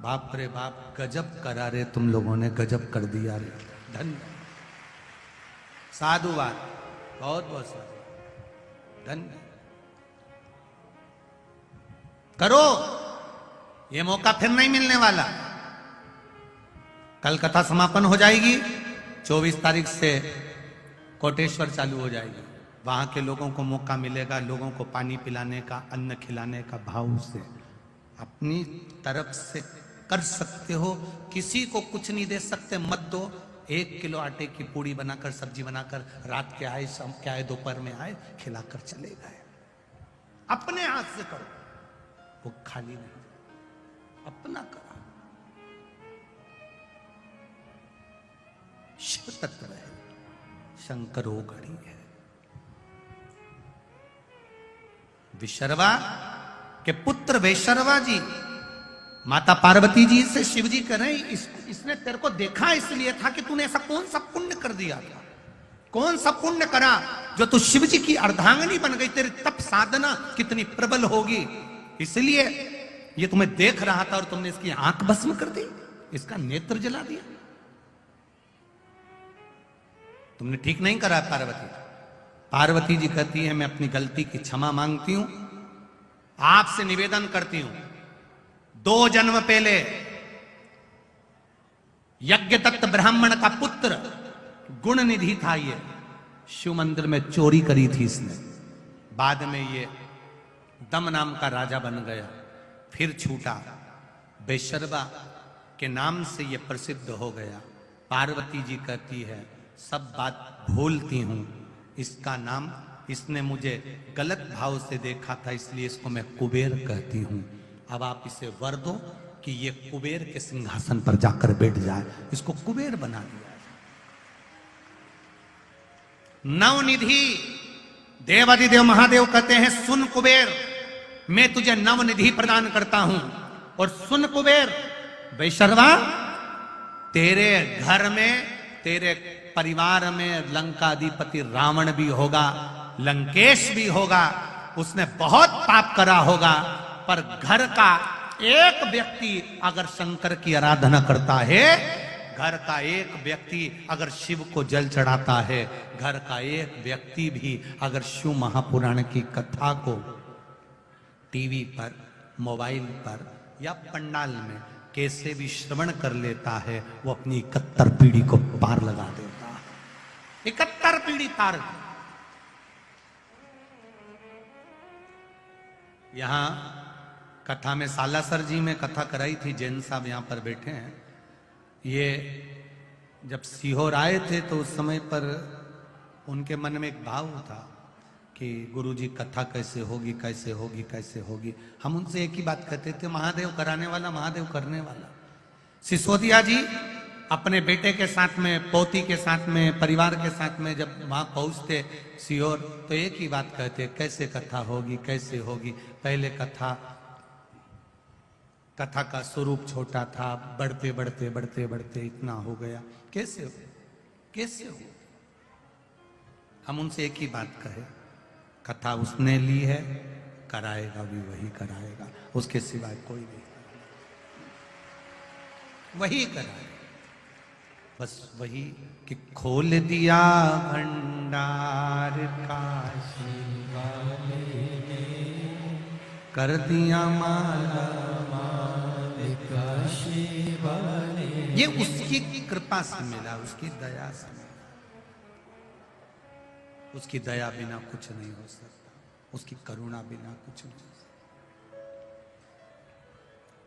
बाप रे बाप, गजब करा रे तुम लोगों ने, गजब कर दिया रे। धन्य, साधुवाद, बहुत बहुत साधु, धन्य। करो, ये मौका फिर नहीं मिलने वाला। कल कथा समापन हो जाएगी, 24 तारीख से कोटेश्वर चालू हो जाएगी। वहां के लोगों को मौका मिलेगा, लोगों को पानी पिलाने का, अन्न खिलाने का। भाव से अपनी तरफ से कर सकते हो, किसी को कुछ नहीं दे सकते मत दो। 1 किलो आटे की पूड़ी बनाकर, सब्जी बनाकर, रात के आए, शाम के आए, दोपहर में आए, खिलाकर चले गए। अपने हाथ से करो, वो खाली नहीं, अपना करा। शिव तत्व है, शंकरो घड़ी है। विशर्वा के पुत्र वैशर्वा जी, माता पार्वती जी से शिव जी कह रहे, इसने तेरे को देखा इसलिए था कि तूने ऐसा कौन सा पुण्य कर दिया था, कौन सा पुण्य करा जो तू शिव जी की अर्धांगिनी बन गई। तेरी तप साधना कितनी प्रबल होगी, इसलिए ये तुम्हें देख रहा था और तुमने इसकी आंख भस्म कर दी, इसका नेत्र जला दिया। तुमने ठीक नहीं करा पार्वती। पार्वती जी कहती है मैं अपनी गलती की क्षमा मांगती हूं, आपसे निवेदन करती हूं। 2 जन्म पहले यज्ञदत्त ब्राह्मण का पुत्र गुण निधि था, ये शिव मंदिर में चोरी करी थी इसने। बाद में ये दम नाम का राजा बन गया, फिर छूटा, वैशर्वा के नाम से ये प्रसिद्ध हो गया। पार्वती जी कहती है सब बात भूलती हूं, इसका नाम, इसने मुझे गलत भाव से देखा था इसलिए इसको मैं कुबेर कहती हूं। अब आप इसे वर दो कि ये कुबेर के सिंहासन पर जाकर बैठ जाए। इसको कुबेर बना दिया। नवनिधि देवादिदेव महादेव कहते हैं, सुन कुबेर, मैं तुझे नवनिधि प्रदान करता हूं। और सुन कुबेर वैशर्वा, तेरे घर में, तेरे परिवार में लंकाधिपति रावण भी होगा, लंकेश भी होगा, उसने बहुत पाप करा होगा, पर घर का एक व्यक्ति अगर शंकर की आराधना करता है, घर का एक व्यक्ति अगर शिव को जल चढ़ाता है, घर का एक व्यक्ति भी अगर शिव महापुराण की कथा को टीवी पर, मोबाइल पर या पंडाल में कैसे भी श्रवण कर लेता है, वो अपनी 71 पीढ़ी को पार लगा देता है। 71 पीढ़ी पार। यहां कथा में सालासर जी में कथा कराई थी, जैन साहब यहां पर बैठे हैं। ये जब सीहोर आए थे तो उस समय पर उनके मन में एक भाव था कि गुरुजी कथा कैसे होगी, कैसे होगी, कैसे होगी। हम उनसे एक ही बात कहते थे, महादेव कराने वाला, महादेव करने वाला। सिसोदिया जी अपने बेटे के साथ में, पोती के साथ में, परिवार के साथ में जब वहां पहुंचते सीहोर, तो एक ही बात कहते, कैसे कथा होगी, कैसे होगी। पहले कथा का स्वरूप छोटा था, बढ़ते बढ़ते बढ़ते बढ़ते इतना हो गया, कैसे हो, कैसे हो। हम उनसे एक ही बात कहे, कथा उसने ली है, कराएगा भी वही कराएगा, उसके सिवाय कोई नहीं, वही कराएगा। बस वही कि खोल दिया भंडार काशी वाले, कर दिया माला काशी वाले। ये उसकी कृपा से मिला, उसकी दया से मिला। उसकी दया बिना कुछ नहीं हो सकता, उसकी करुणा बिना कुछ नहीं हो सकता।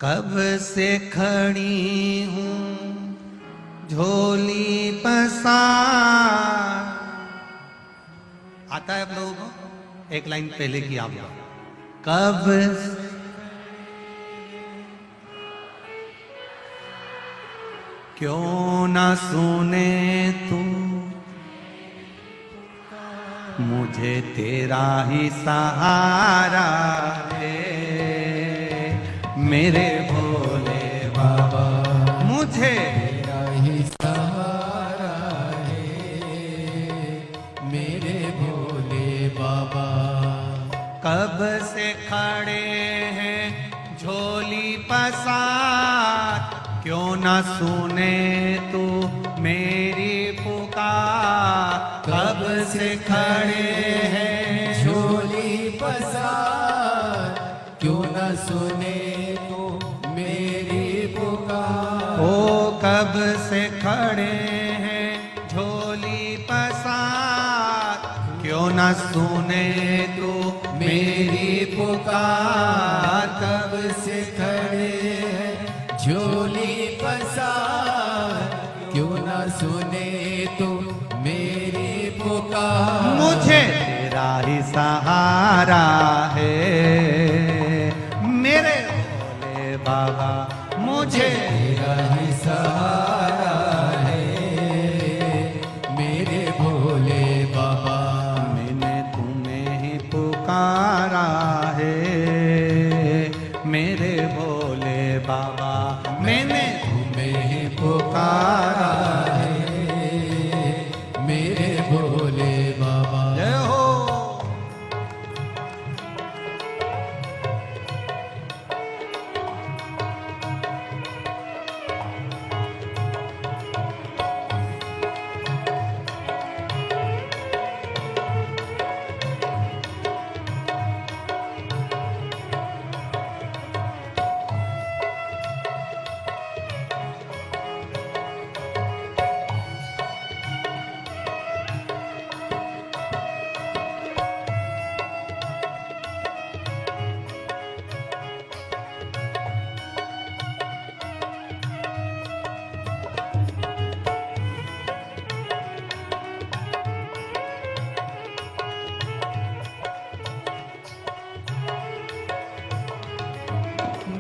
कब से खड़ी हूं झोली पसार। आता है आप लोगों को? एक लाइन पहले की आप लोग, कब क्यों ना सुने तू मुझे, तेरा ही सहारा है मेरे भोले बाबा, मुझे तेरा ही सहारा है मेरे भोले बाबा। कब से खड़े हैं झोली पसार, क्यों ना सुने तू मेरी पुकार। कब से खड़े हैं झोली पसार, क्यों न सुने तो मेरी पुकार। ओ कब से खड़े हैं झोली पसार, क्यों न सुने तू मेरी पुकार। कब से खड़े हैं झोली पसार, क्यों न सुने तो मेरी पुकार। मुझे तेरा ही सहारा है मेरे भोले बाबा, मुझे तेरा ही सहारा है मेरे भोले बाबा। मैंने तुम्हें ही पुकारा है मेरे भोले बाबा, मैंने तुम्हें ही पुकारा है मेरे भोले बाबा। जय हो।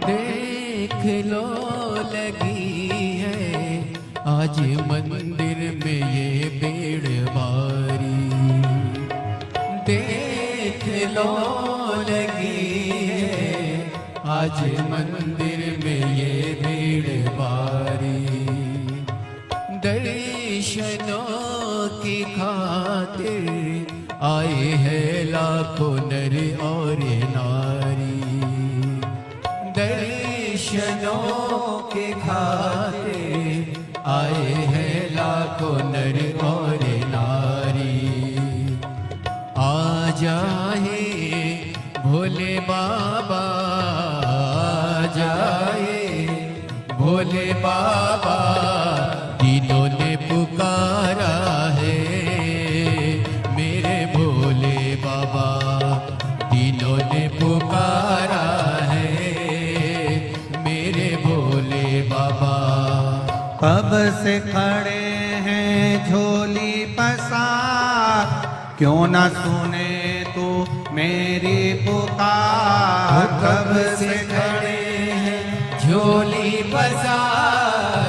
देख लो लगी है आज मंदिर में ये पेड़ बारी। देख लो लगी है आज मंदिर में ये भीड़ भारी। दर्शनों की खातिर आए हैं लाखों नर और नारी। दर्शनों की खातिर आए हैं लाखों नर और नारी। आ जाए भोले बाबा, आ जाए भोले बाबा, तीनों ने पुकारा है मेरे भोले बाबा। तीनों ने पुकारा है मेरे भोले बाबा। कब से खड़े हैं झोली पसार, क्यों न सुने तू मेरी पुकार। कब से खड़े हैं झोली पसार,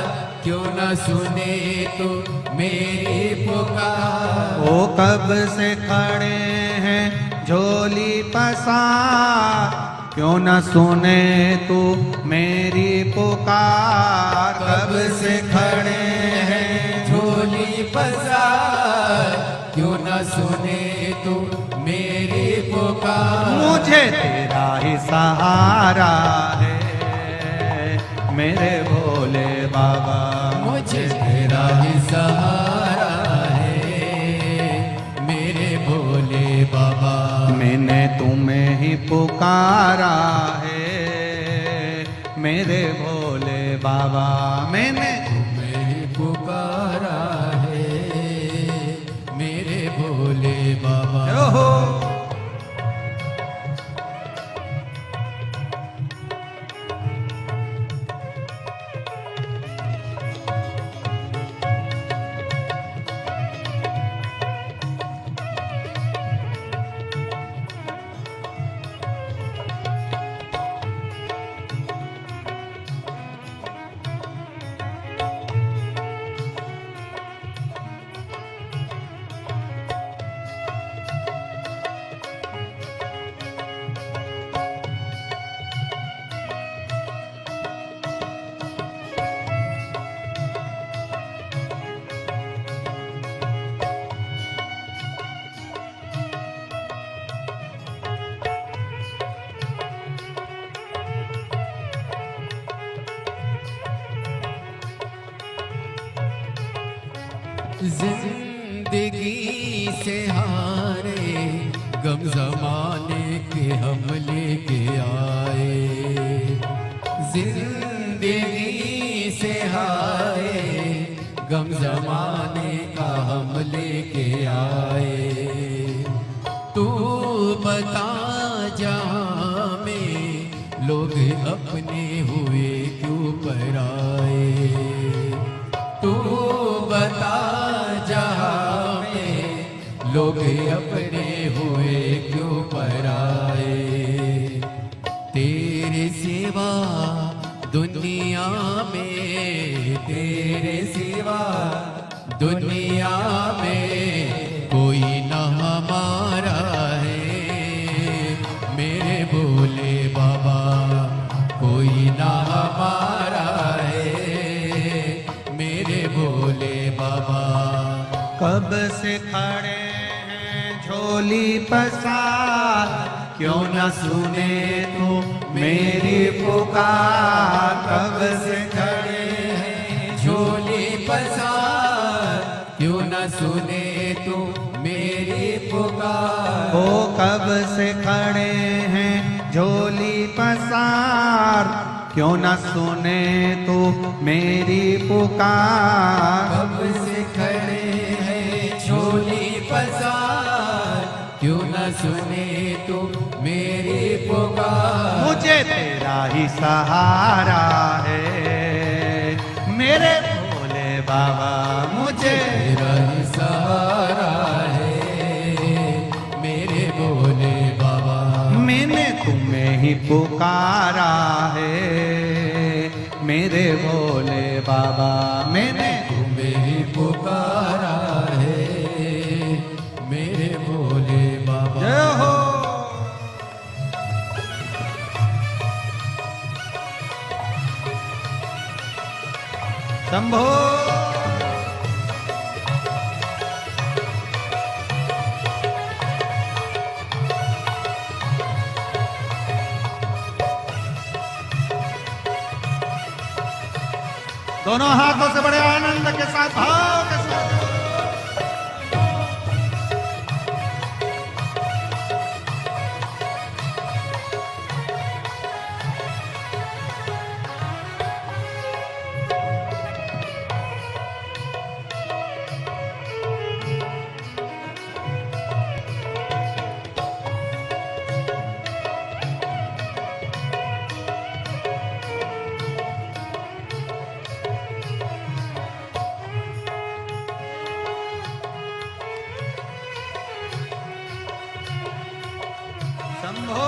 क्यों न सुने तू मेरी पुकार। ओ कब से खड़े हैं झोली पसार, क्यों न सुने तू मेरी पुकार। कब से खड़े हैं झोली पसार, क्यों न सुने तू मेरी पुकार। मुझे तेरा ही सहारा है मेरे भोले बाबा। मुझे तेरा ही सहारा है मेरे भोले बाबा। मैंने तुम्हें ही पुकारा है मेरे भोले बाबा। मैंने तुम्हें ही पुकारा है मेरे भोले बाबा। ओहो जिंदगी से हारे गम जमाने के हम लेके आए। जिंदगी से हारे गम जमाने का हम लेके आए। तू बता जहाँ में लोग अपने हुए क्यों पराए। तू बता जहाँ में लोग अपने हुए क्यों पराए। तेरे सिवा दुनिया में, तेरे सिवा दुनिया में कोई ना हमारा है मेरे भोले बाबा। कोई ना हमारा है मेरे भोले बाबा। कब से खड़े हैं झोली पसार, क्यों न सुने तू मेरी पुकार। कब से खड़े हैं झोली पसार, क्यों न सुने तू मेरी पुकार। ओ कब से खड़े हैं झोली पसार, क्यों न सुने तू मेरी पुकार। कब से खड़े हैं झोली पसार, क्यों न सुने तू मेरी पुकार। मुझे तेरा ही सहारा है मेरे भोले बाबा। मुझे तेरा ही सहारा है मेरे भोले बाबा। मैंने तुम्हें ही पुकारा है मेरे भोले बाबा। मैंने तुम्हें ही पुकारा है मेरे भोले बाबा। शंभो। दोनों हाथों से बड़े आनंद के साथ भाव के साथ शंभो।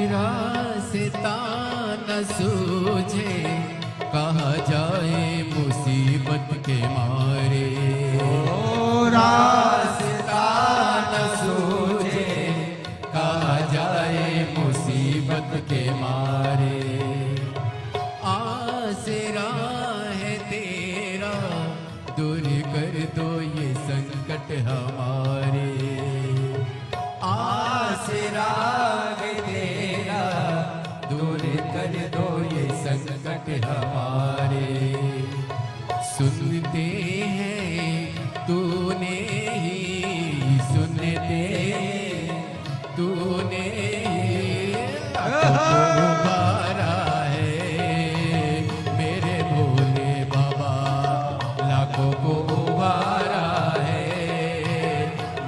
रास्ता न सूझे कहा जाए मुसीबत के मारे। ओ रास्ता न सूझे कहा जाए मुसीबत के मारे। आसरा है तेरा दूर कर दो ये संकट हमारे। आसरा है तेरा दूर कर दो ये संकट हमारे। सुनते हैं तूने ही सुनते तूने उबारा है मेरे भोले बाबा। लाखों को उबारा है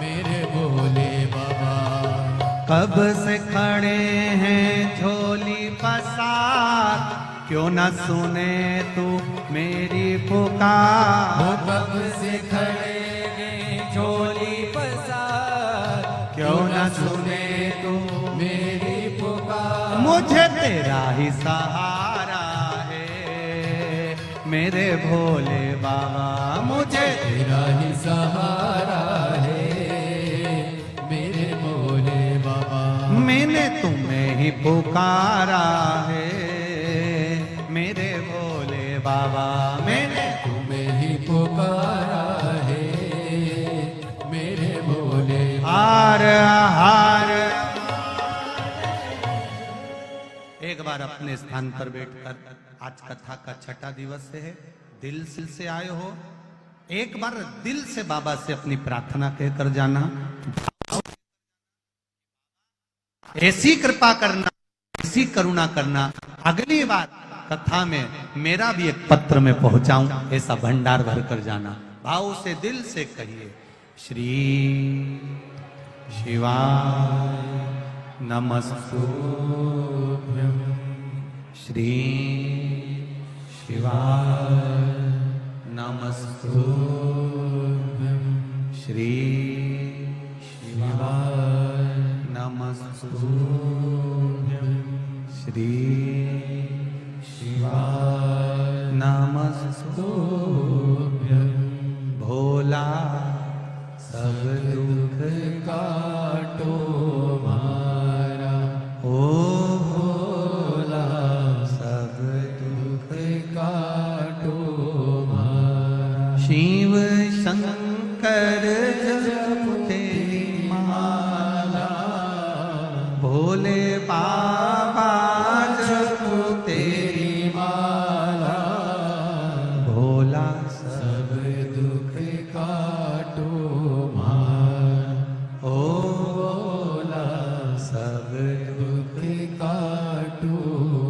मेरे भोले बाबा। कब से खड़े हैं झोली पसार, क्यों न सुने तू मेरी पुकार। कब से खड़े हैं झोली पसार, क्यों न सुने तू मेरी पुकार। मुझे तेरा ही सहारा है मेरे भोले बाबा। मुझे तेरा ही सहारा है मेरे भोले बाबा। मैंने तुम्हें ही पुकारा है मेरे भोले बाबा। मैंने तुम्हें ही पुकारा है मेरे भोले हार हार। एक बार अपने स्थान पर बैठकर, आज कथा का छठा दिवस है, दिल से आए हो, एक बार दिल से बाबा से अपनी प्रार्थना कहकर जाना। ऐसी कृपा करना, ऐसी करुणा करना, अगली बार कथा में मेरा भी एक पत्र में पहुंचाऊं, ऐसा भंडार भर कर जाना। भाव से दिल से कहिए, श्री शिवाय नमस्तुभ्यं। श्री शिवाय नमस्तुभ्यं। श्री शिवाय नमस्तुभ्यं। श्री शिवाय नमस्तुभ्यं। भोला सब दुख काटो मारा। ओ भोला सब दुख काटो मारा। शिव शंकर जपते माला, भोले बाबा जपते माला। भोला सब दुख काटो मार। ओ भोला सब दुख काटो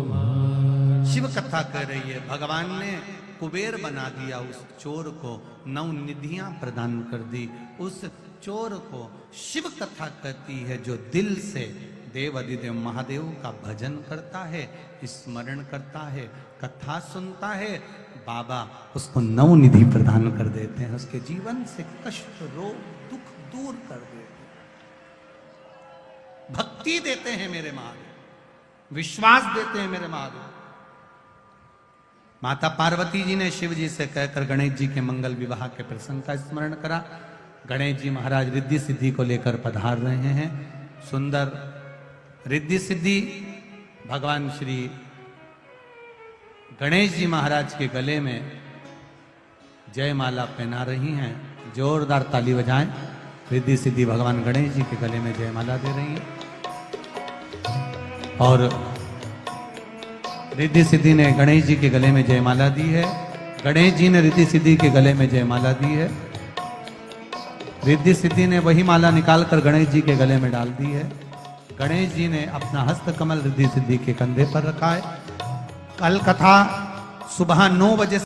मार। शिव कथा कर रही है, भगवान ने कुबेर बना दिया उस चोर को, 9 निधियां प्रदान कर दी उस चोर को। शिव कथा कहती है जो दिल से देव अधिदेव महादेव का भजन करता है, स्मरण करता है, कथा सुनता है, बाबा उसको 9 निधि प्रदान कर देते हैं, उसके जीवन से कष्ट रोग दुख दूर कर देते हैं। शक्ति देते हैं मेरे महादेव, विश्वास देते हैं मेरे महादेव। माता पार्वती जी ने शिव जी से कहकर गणेश जी के मंगल विवाह के प्रसंग का स्मरण करा। गणेश जी महाराज रिद्धि सिद्धि को लेकर पधार रहे हैं। सुंदर रिद्धि सिद्धि भगवान श्री गणेश जी महाराज के गले में जयमाला पहना रही हैं। जोरदार ताली बजाएं। रिद्धि सिद्धि भगवान गणेश जी के गले में जयमाला दे रही हैं। और रिद्धि सिद्धि ने गणेश जी के गले में जयमाला दी है। गणेश जी ने रिद्धि सिद्धि के गले में जयमाला दी है। रिद्धि सिद्धि ने वही माला निकालकर गणेश जी के गले में डाल दी है। गणेश जी ने अपना हस्त कमल रिद्धि सिद्धि के कंधे पर रखा है। कल कथा सुबह 9 बजे